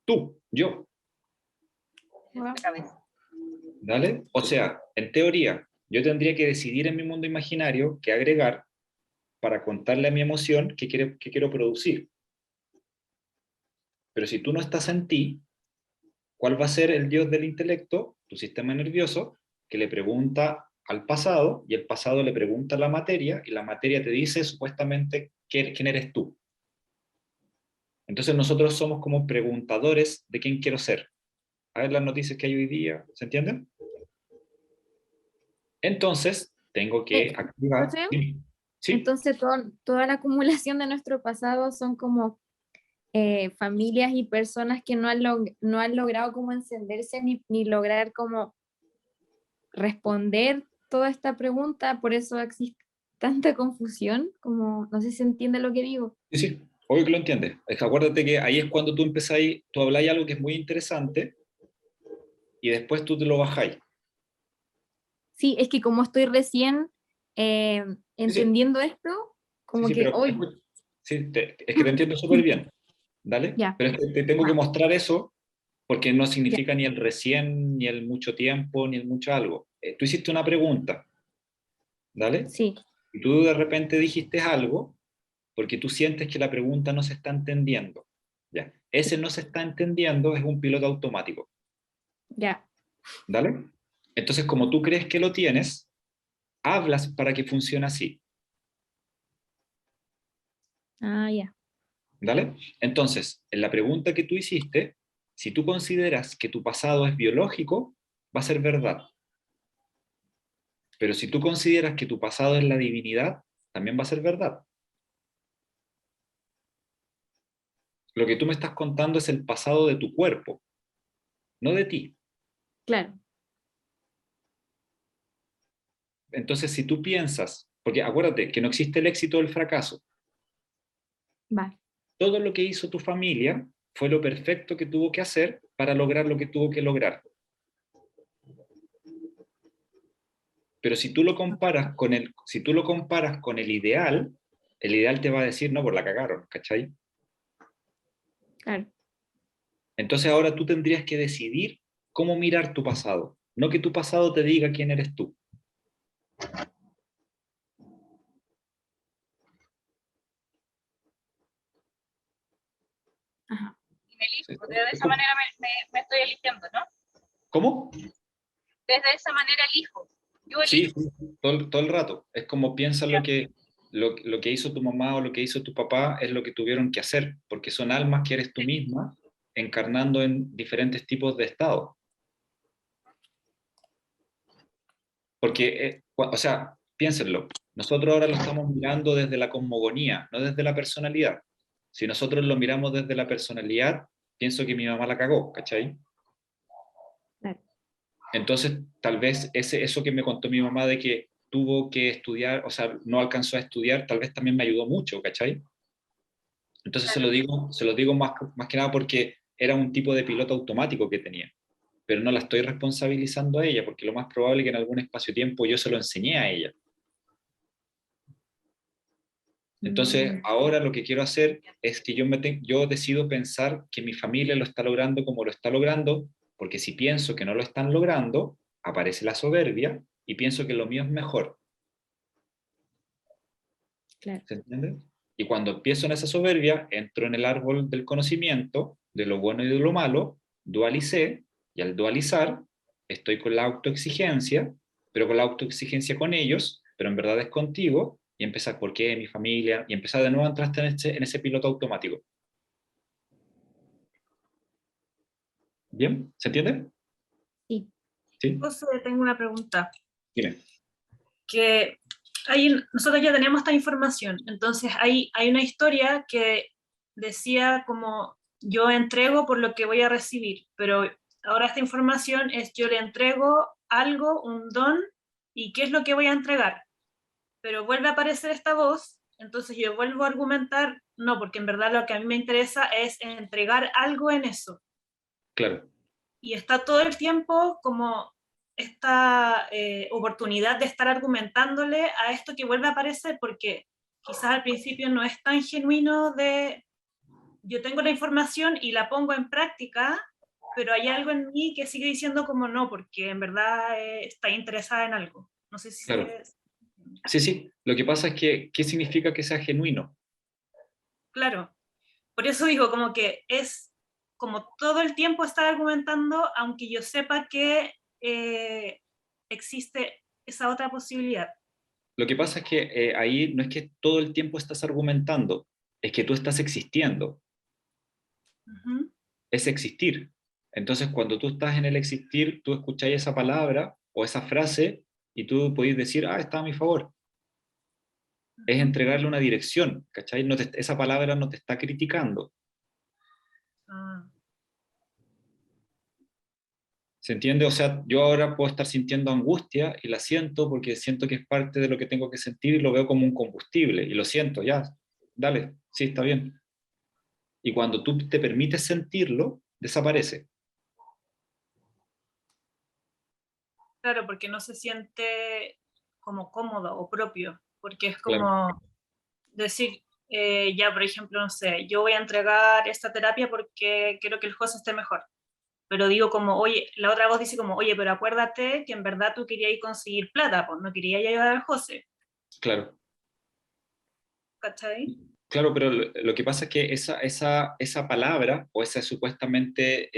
Tú, yo, Wow. De cabeza. ¿vale? O sea, en teoría, yo tendría que decidir en mi mundo imaginario qué agregar para contarle a mi emoción qué quiero producir. Pero si tú no estás en ti, ¿cuál va a ser el Dios del intelecto? Tu sistema nervioso, que le pregunta al pasado, y el pasado le pregunta a la materia, y la materia te dice supuestamente quién eres tú. Entonces nosotros somos como preguntadores de quién quiero ser. A ver las noticias que hay hoy día, ¿se entienden? Entonces, tengo que activar. José, Sí, entonces toda la acumulación de nuestro pasado son como familias y personas que no han logrado como encenderse ni lograr como responder toda esta pregunta, por eso existe tanta confusión, como no sé si se entiende lo que digo. sí, sí, obvio que lo entiendes. Es que acuérdate que ahí es cuando tú empezáis, tú habláis algo que es muy interesante y después tú te lo bajáis. Sí, es que como estoy recién Sí, sí, entendiendo esto, sí, como sí, que pero hoy, sí, es que te entiendo súper bien, ¿vale? ya, Pero es que te tengo que mostrar eso porque no ya, significa ni el recién, ni el mucho tiempo, ni el mucho algo. Tú hiciste una pregunta ¿Dale? Sí, Y tú de repente dijiste algo porque tú sientes que la pregunta no se está entendiendo. Ya. Ese no se está entendiendo es un piloto automático. ya. ¿Dale? Entonces, como tú crees que lo tienes, hablas para que funcione así. Ah, ya. ¿Dale? Entonces, en la pregunta que tú hiciste, si tú consideras que tu pasado es biológico, va a ser verdad. Pero si tú consideras que tu pasado es la divinidad, también va a ser verdad. Lo que tú me estás contando es el pasado de tu cuerpo, no de ti. Claro. Entonces, si tú piensas, porque acuérdate que no existe el éxito o el fracaso, Va. todo lo que hizo tu familia fue lo perfecto que tuvo que hacer para lograr lo que tuvo que lograr. Pero si tú lo comparas con el ideal te va a decir, no, pues la cagaron, ¿cachai? Claro. Entonces ahora tú tendrías que decidir cómo mirar tu pasado, no que tu pasado te diga quién eres tú. Ajá. Y me ¿Sí? elijo, de esa manera me estoy eligiendo, ¿no? ¿Cómo? Desde esa manera elijo. Yo Sí, elijo. sí, todo el rato. Es como piensa lo que hizo tu mamá o lo que hizo tu papá es lo que tuvieron que hacer, porque son almas que eres tú misma encarnando en diferentes tipos de estados. Porque, o sea, piénsenlo, nosotros ahora lo estamos mirando desde la cosmogonía, no desde la personalidad. Si nosotros lo miramos desde la personalidad, pienso que mi mamá la cagó, ¿cachai? Claro. Entonces, tal vez eso que me contó mi mamá de que tuvo que estudiar, o sea, no alcanzó a estudiar, tal vez también me ayudó mucho, ¿cachai? Entonces se lo digo más que nada porque era un tipo de piloto automático que tenía, pero no la estoy responsabilizando a ella, porque lo más probable es que en algún espacio-tiempo yo se lo enseñé a ella. Entonces, Mm, ahora lo que quiero hacer es que yo decido pensar que mi familia lo está logrando como lo está logrando, porque si pienso que no lo están logrando, aparece la soberbia y pienso que lo mío es mejor. claro. ¿Se entiende? Y cuando empiezo en esa soberbia, entro en el árbol del conocimiento, de lo bueno y de lo malo, dualicé, y al dualizar, estoy con la autoexigencia, pero con la autoexigencia con ellos, pero en verdad es contigo, y empezar por qué, mi familia, y empezar de nuevo a entrar en ese piloto automático. ¿Bien? ¿Se entiende? Sí. ¿Sí? José, tengo una pregunta. Dime. Que nosotros ya tenemos esta información, entonces hay una historia que decía como yo entrego por lo que voy a recibir, pero ahora esta información es yo le entrego algo, un don, y qué es lo que voy a entregar. Pero vuelve a aparecer esta voz, entonces yo vuelvo a argumentar, no, porque en verdad lo que a mí me interesa es entregar algo en eso. Claro. Y está todo el tiempo como esta oportunidad de estar argumentándole a esto que vuelve a aparecer, porque quizás al principio no es tan genuino de yo tengo la información y la pongo en práctica, pero hay algo en mí que sigue diciendo como no, porque en verdad está interesada en algo. No sé si Claro. es... Sí, sí. Lo que pasa es que, ¿qué significa que sea genuino? Claro, por eso digo como que es como todo el tiempo estar argumentando, aunque yo sepa que existe esa otra posibilidad. Lo que pasa es que ahí no es que todo el tiempo estás argumentando, es que tú estás existiendo. Ujú. Es existir. Entonces, cuando tú estás en el existir, tú escucháis esa palabra o esa frase y tú podéis decir, ah, está a mi favor. Es entregarle una dirección, ¿cachai? Esa palabra no te está criticando. Ah, ¿Se entiende? O sea, yo ahora puedo estar sintiendo angustia y la siento porque siento que es parte de lo que tengo que sentir y lo veo como un combustible y lo siento, ya, dale, sí, está bien. Y cuando tú te permites sentirlo, desaparece. claro, porque no se siente como cómodo o propio, porque es Claro. como decir, ya por ejemplo, no sé, yo voy a entregar esta terapia porque quiero que el José esté mejor. pero digo como, oye, la otra voz dice como, oye, pero acuérdate que en verdad tú querías ir conseguir plata, pues no querías ir a ayudar al José, Claro. ¿cachai? Claro, pero lo que pasa es que esa palabra, o esa supuestamente,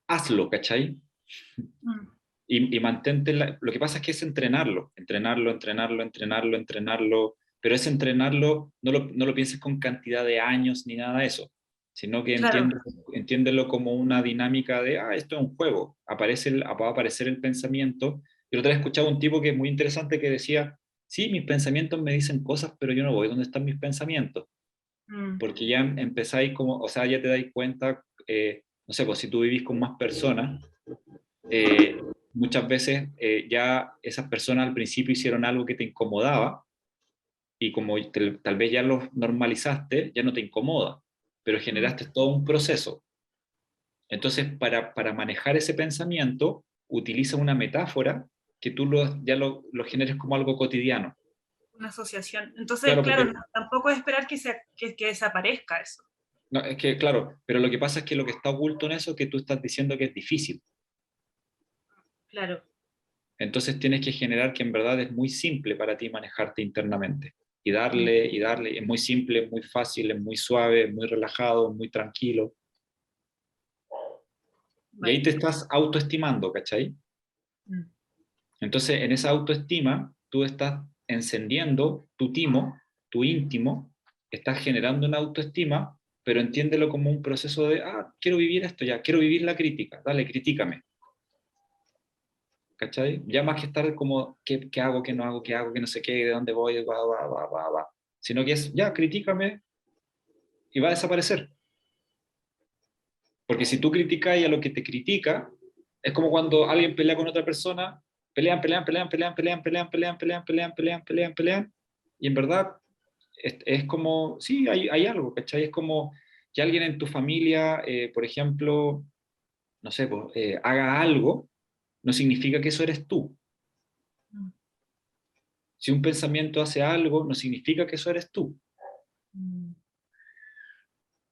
hazlo, ¿cachai? Mm, Y mantente, lo que pasa es que es entrenarlo, entrenarlo, entrenarlo, entrenarlo, entrenarlo, pero ese entrenarlo no lo pienses con cantidad de años ni nada de eso, sino que claro, entiéndelo como una dinámica de, esto es un juego, va a aparecer el pensamiento. Y otra vez escuchaba un tipo que es muy interesante que decía, sí, mis pensamientos me dicen cosas, pero yo no voy donde están mis pensamientos, mm, porque ya empezáis como, o sea, ya te dais cuenta, no sé, pues si tú vivís con más personas, muchas veces ya esas personas al principio hicieron algo que te incomodaba y como tal vez ya lo normalizaste, ya no te incomoda, pero mm. generaste todo un proceso. Entonces, para manejar ese pensamiento, utiliza una metáfora que tú lo generes como algo cotidiano. Una asociación. Entonces, Claro, claro, porque, tampoco es esperar que desaparezca eso. no, es que, claro, pero lo que pasa es que lo que está oculto en eso es que tú estás diciendo que es difícil. Claro. Entonces tienes que generar que en verdad es muy simple para ti manejarte internamente. Mm, Y darle, es muy simple, es muy fácil, es muy suave, es muy relajado, muy tranquilo. Y ahí vale. te estás autoestimando, ¿cachai? Mm, Entonces en esa autoestima tú estás encendiendo tu timo, tu íntimo, estás generando una autoestima, pero entiéndelo como un proceso de, quiero vivir esto ya, quiero vivir la crítica, dale, critícame. ¿Cachai? Ya más que estar como, ¿qué hago, qué no hago, qué hago, qué no sé qué, de dónde voy, va, va, va, va, va. Sino que es, ya, critícame y va a desaparecer. Porque si tú criticas y a lo que te critica, es como cuando alguien pelea con otra persona, pelean, pelean, pelean, pelean, pelean, pelean, pelean, pelean, pelean, pelean, pelean, pelean, y en verdad es como, sí, hay algo, ¿cachai? Es como que alguien en tu familia, por ejemplo, no sé, pues, haga algo, no significa que eso eres tú. mm, Si un pensamiento hace algo, no significa que eso eres tú. mm.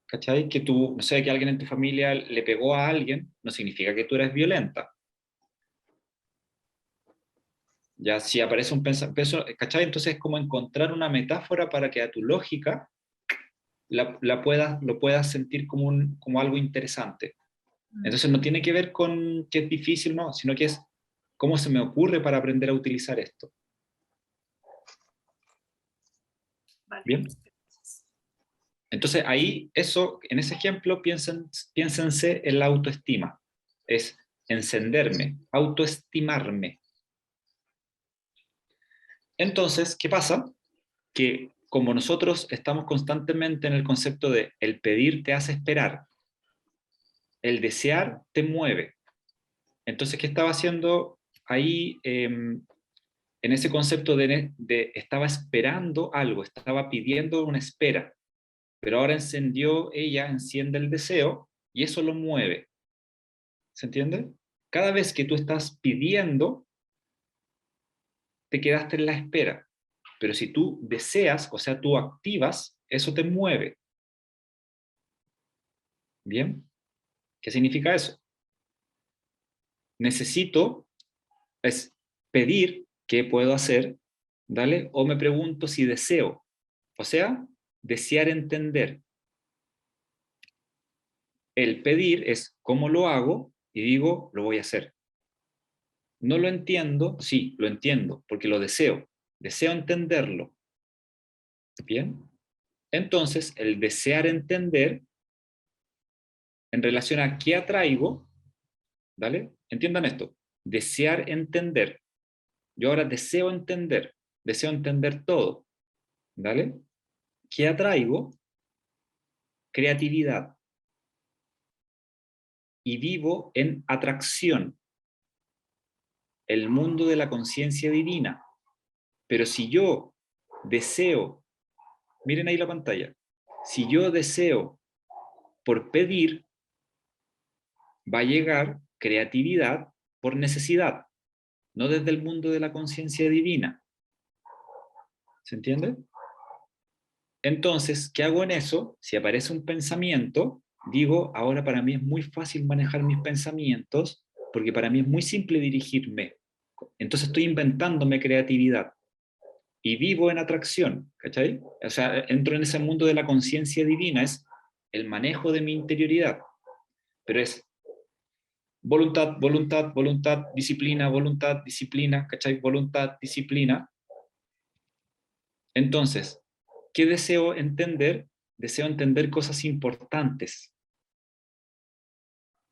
¿Cachai? Que tú, no sé, que alguien en tu familia le pegó a alguien, no significa que tú eres violenta. Ya si aparece un pensamiento, ¿cachai? Entonces es como encontrar una metáfora para que a tu lógica lo puedas sentir como, como algo interesante. Mm. Entonces no tiene que ver con que es difícil, no, sino que es cómo se me ocurre para aprender a utilizar esto. Vale. ¿Bien? Entonces ahí, en ese ejemplo, piénsense en la autoestima. Es encenderme, autoestimarme. Entonces, ¿qué pasa? Que como nosotros estamos constantemente en el concepto de el pedir te hace esperar, el desear te mueve. Entonces, ¿qué estaba haciendo ahí en ese concepto de estaba esperando algo, estaba pidiendo una espera, pero ahora ella enciende el deseo y eso lo mueve. ¿Se entiende? Cada vez que tú estás pidiendo, te quedaste en la espera. Pero si tú deseas, o sea, tú activas, eso te mueve. ¿Bien? ¿Qué significa eso? Necesito es pedir qué puedo hacer, ¿dale? O me pregunto si deseo. O sea, desear entender. El pedir es cómo lo hago y digo, lo voy a hacer. No lo entiendo, sí, lo entiendo, porque lo deseo. Deseo entenderlo. ¿Bien? Entonces, el desear entender en relación a qué atraigo, ¿vale? Entiendan esto. Desear entender. Yo ahora deseo entender todo, ¿vale? ¿Qué atraigo? Creatividad. Y vivo en atracción, el mundo de la conciencia divina. Pero si yo deseo, miren ahí la pantalla, si yo deseo por pedir, va a llegar creatividad por necesidad, no desde el mundo de la conciencia divina. ¿Se entiende? Entonces, ¿qué hago en eso? Si aparece un pensamiento, digo, ahora para mí es muy fácil manejar mis pensamientos, porque para mí es muy simple dirigirme. Entonces estoy inventándome creatividad y vivo en atracción, ¿cachai? O sea, entro en ese mundo de la conciencia divina, es el manejo de mi interioridad, pero es voluntad, voluntad, voluntad, disciplina, ¿cachai? Voluntad, disciplina. Entonces, ¿qué deseo entender? Deseo entender cosas importantes.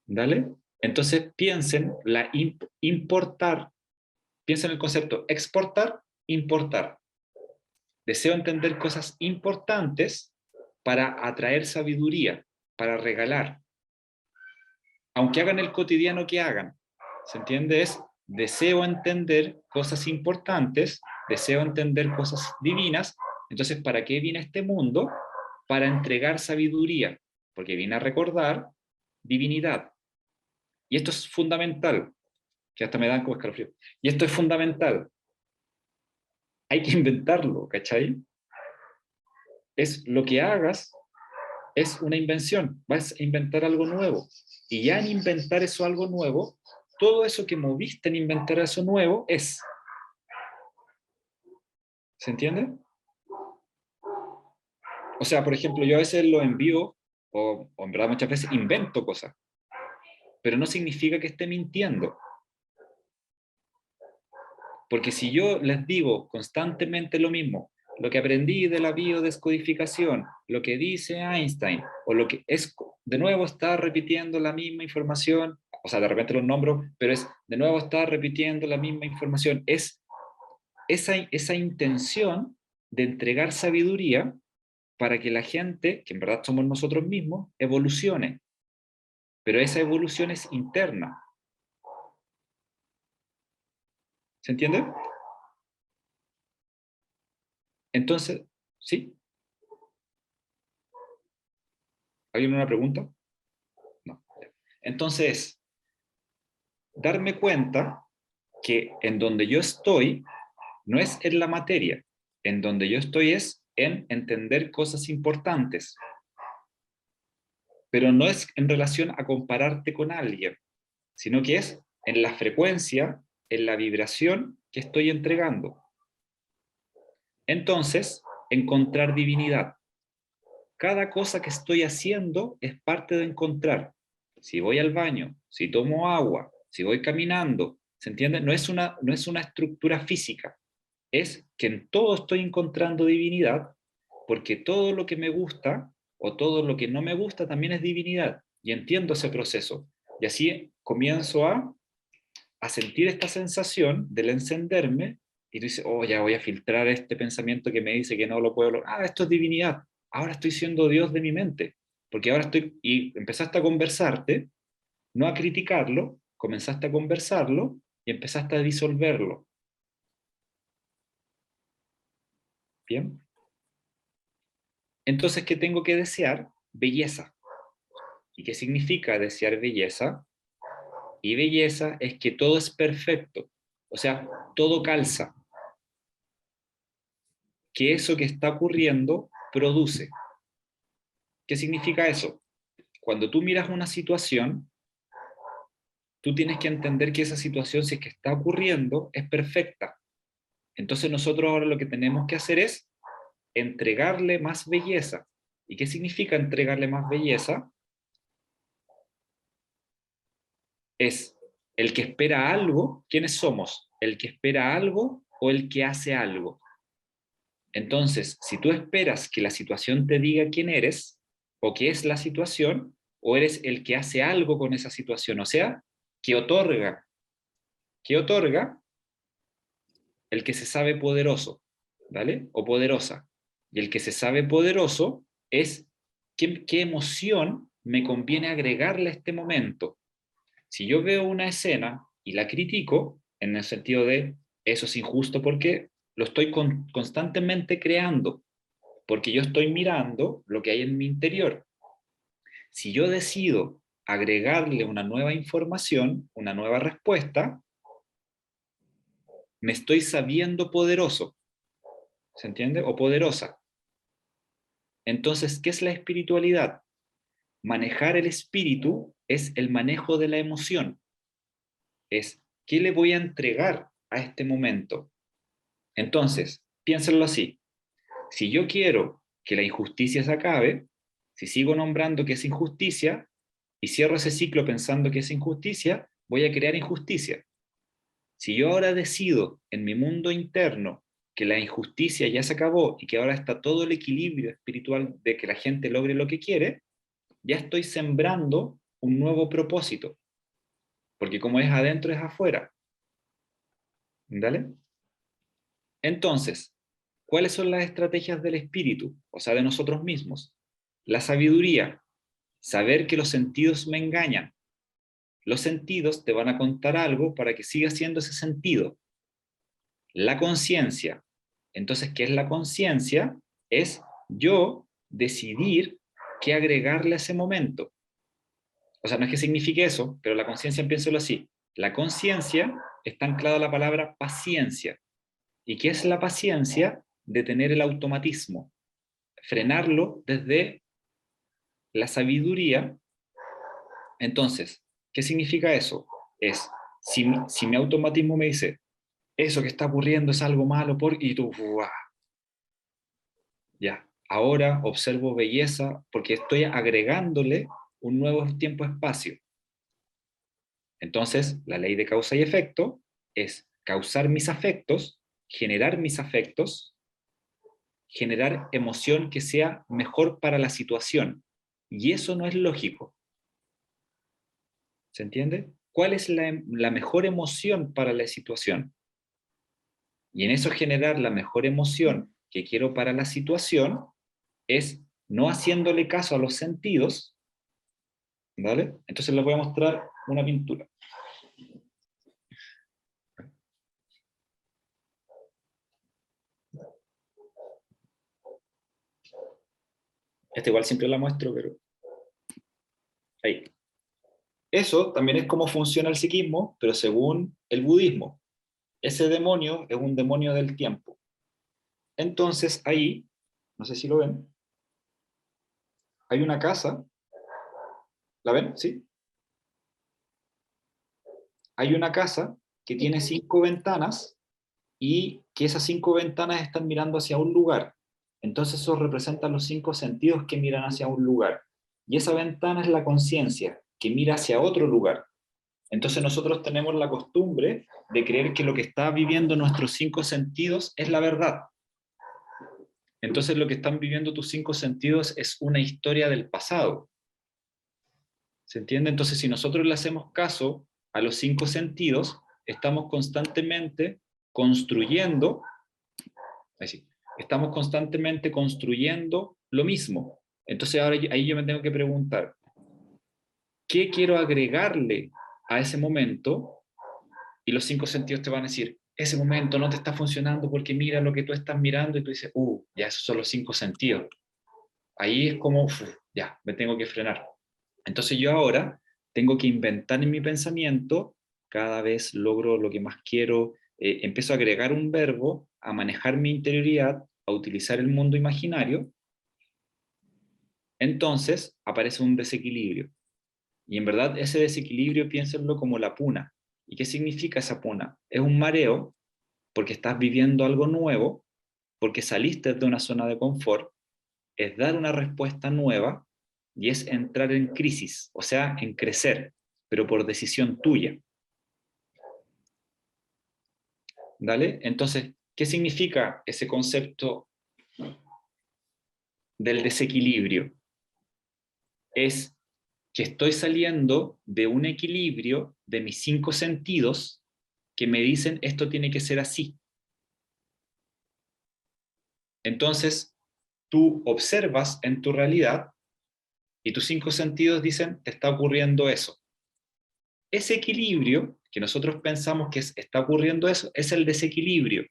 ¿Dale? Entonces piensen importar, piensen el concepto exportar, importar. Deseo entender cosas importantes para atraer sabiduría, para regalar. Aunque hagan el cotidiano que hagan. ¿Se entiende? Es deseo entender cosas importantes, deseo entender cosas divinas. Entonces, ¿para qué viene este mundo? Para entregar sabiduría, porque viene a recordar divinidad. Y esto es fundamental, que hasta me dan como escalofrío. Y esto es fundamental. Hay que inventarlo, ¿cachai? Es lo que hagas, es una invención. Vas a inventar algo nuevo. Y ya en inventar eso algo nuevo, todo eso que moviste en inventar eso nuevo es. ¿Se entiende? O sea, por ejemplo, yo a veces lo envío, o en verdad muchas veces invento cosas, pero no significa que esté mintiendo. Porque si yo les digo constantemente lo mismo, lo que aprendí de la biodescodificación, lo que dice Einstein, o lo que es, de nuevo está repitiendo la misma información, o sea, de repente los nombro, pero es, de nuevo está repitiendo la misma información, es esa intención de entregar sabiduría para que la gente, que en verdad somos nosotros mismos, evolucione. Pero esa evolución es interna. ¿Se entiende? Entonces, ¿sí? ¿Alguien una pregunta? No. Entonces, darme cuenta que en donde yo estoy no es en la materia, en donde yo estoy es en entender cosas importantes, pero no es en relación a compararte con alguien, sino que es en la frecuencia, en la vibración que estoy entregando. Entonces, encontrar divinidad. Cada cosa que estoy haciendo es parte de encontrar. Si voy al baño, si tomo agua, si voy caminando, ¿se entiende? No es una estructura física, es que en todo estoy encontrando divinidad, porque todo lo que me gusta o todo lo que no me gusta también es divinidad, y entiendo ese proceso. Y así comienzo a sentir esta sensación del encenderme, y tú dices, oh, ya voy a filtrar este pensamiento que me dice que no lo puedo lograr. Ah, esto es divinidad. Ahora estoy siendo Dios de mi mente, porque ahora estoy, y empezaste a conversarte, no a criticarlo, comenzaste a conversarlo y empezaste a disolverlo. ¿Bien? Entonces, ¿qué tengo que desear? Belleza. ¿Y qué significa desear belleza? Y belleza es que todo es perfecto, o sea, todo calza. Que eso que está ocurriendo produce. ¿Qué significa eso? Cuando tú miras una situación, tú tienes que entender que esa situación, si es que está ocurriendo, es perfecta. Entonces nosotros ahora lo que tenemos que hacer es entregarle más belleza. ¿Y qué significa entregarle más belleza? Es el que espera algo. ¿Quiénes somos? ¿El que espera algo o el que hace algo? Entonces, si tú esperas que la situación te diga quién eres o qué es la situación, o eres el que hace algo con esa situación, o sea, que otorga. ¿Qué otorga? El que se sabe poderoso, ¿vale? O poderosa. Y el que se sabe poderoso es qué emoción me conviene agregarle a este momento. Si yo veo una escena y la critico, en el sentido de eso es injusto porque lo estoy constantemente creando, porque yo estoy mirando lo que hay en mi interior. Si yo decido agregarle una nueva información, una nueva respuesta, me estoy sabiendo poderoso, ¿se entiende? O poderosa. Entonces, ¿qué es la espiritualidad? manejar el espíritu es el manejo de la emoción. Es, ¿qué le voy a entregar a este momento? Entonces, piénsenlo así. Si yo quiero que la injusticia se acabe, si sigo nombrando que es injusticia, y cierro ese ciclo pensando que es injusticia, voy a crear injusticia. Si yo ahora decido en mi mundo interno que la injusticia ya se acabó y que ahora está todo el equilibrio espiritual de que la gente logre lo que quiere, ya estoy sembrando un nuevo propósito. Porque como es adentro, es afuera. ¿Dale? Entonces, ¿cuáles son las estrategias del espíritu? O sea, de nosotros mismos. La sabiduría. Saber que los sentidos me engañan. Los sentidos te van a contar algo para que siga siendo ese sentido. La conciencia. Entonces, ¿qué es la conciencia? Es yo decidir qué agregarle a ese momento. O sea, no es que signifique eso, pero la conciencia, piénselo así. La conciencia está anclada a la palabra paciencia. ¿Y qué es la paciencia? Detener el automatismo. Frenarlo desde la sabiduría. Entonces, ¿qué significa eso? Es, si mi automatismo me dice, eso que está ocurriendo es algo malo, y tú, ¡buah! Ya, ahora observo belleza porque estoy agregándole un nuevo tiempo-espacio. Entonces, la ley de causa y efecto es causar mis afectos, generar mis afectos, generar emoción que sea mejor para la situación. Y eso no es lógico. ¿Se entiende? ¿Cuál es la mejor emoción para la situación? Y en eso generar la mejor emoción que quiero para la situación es no haciéndole caso a los sentidos, ¿vale? Entonces les voy a mostrar una pintura. Esta igual siempre la muestro, pero ahí. Eso también es cómo funciona el psiquismo, pero según el budismo. Ese demonio es un demonio del tiempo. Entonces ahí, no sé si lo ven, hay una casa, ¿la ven? ¿Sí? Hay una casa que tiene 5 ventanas y que esas 5 ventanas están mirando hacia un lugar. Entonces eso representa los 5 sentidos que miran hacia un lugar. Y esa ventana es la conciencia, que mira hacia otro lugar. Entonces nosotros tenemos la costumbre de creer que lo que está viviendo nuestros 5 sentidos es la verdad. Entonces lo que están viviendo tus 5 sentidos es una historia del pasado. ¿Se entiende? Entonces si nosotros le hacemos caso a los 5 sentidos, estamos constantemente construyendo, así, estamos constantemente construyendo lo mismo. Entonces ahora ahí yo me tengo que preguntar, ¿qué quiero agregarle a ese momento? Y los 5 sentidos te van a decir, ese momento no te está funcionando porque mira lo que tú estás mirando y tú dices, ya esos son los 5 sentidos. Ahí es como, ya, me tengo que frenar. Entonces yo ahora tengo que inventar en mi pensamiento, cada vez logro lo que más quiero, empiezo a agregar un verbo, a manejar mi interioridad, a utilizar el mundo imaginario, entonces aparece un desequilibrio. Y en verdad ese desequilibrio piénsenlo como la puna. ¿Y qué significa esa puna? Es un mareo porque estás viviendo algo nuevo, porque saliste de una zona de confort, es dar una respuesta nueva y es entrar en crisis, o sea, en crecer, pero por decisión tuya. ¿Dale? Entonces, ¿qué significa ese concepto del desequilibrio? Es que estoy saliendo de un equilibrio de mis 5 sentidos que me dicen esto tiene que ser así. Entonces, tú observas en tu realidad y tus 5 sentidos dicen te está ocurriendo eso. Ese equilibrio que nosotros pensamos que está ocurriendo eso es el desequilibrio.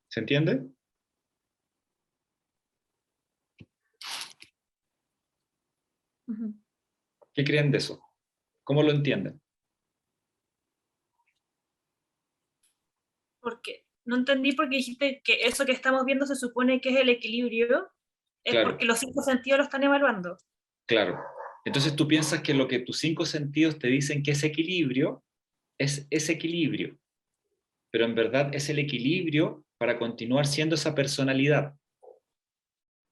¿Se entiende? Ujú. ¿Qué creen de eso? ¿Cómo lo entienden? Porque no entendí porque dijiste que eso que estamos viendo se supone que es el equilibrio. es Claro. porque los 5 sentidos lo están evaluando. Claro. Entonces tú piensas que lo que tus 5 sentidos te dicen que es equilibrio, es ese equilibrio, pero en verdad es el equilibrio para continuar siendo esa personalidad.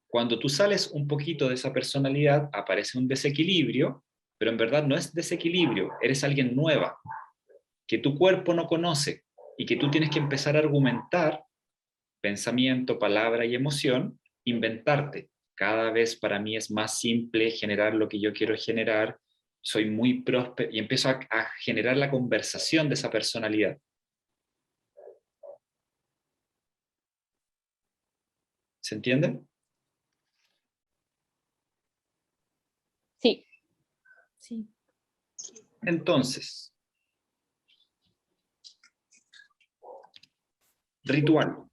Cuando tú sales un poquito de esa personalidad, aparece un desequilibrio, pero en verdad no es desequilibrio, eres alguien nueva, que tu cuerpo no conoce y que tú tienes que empezar a argumentar, pensamiento, palabra y emoción, inventarte. Cada vez para mí es más simple generar lo que yo quiero generar, soy muy próspero y empiezo a generar la conversación de esa personalidad. ¿Se entiende? Sí. Sí. Entonces, ritual.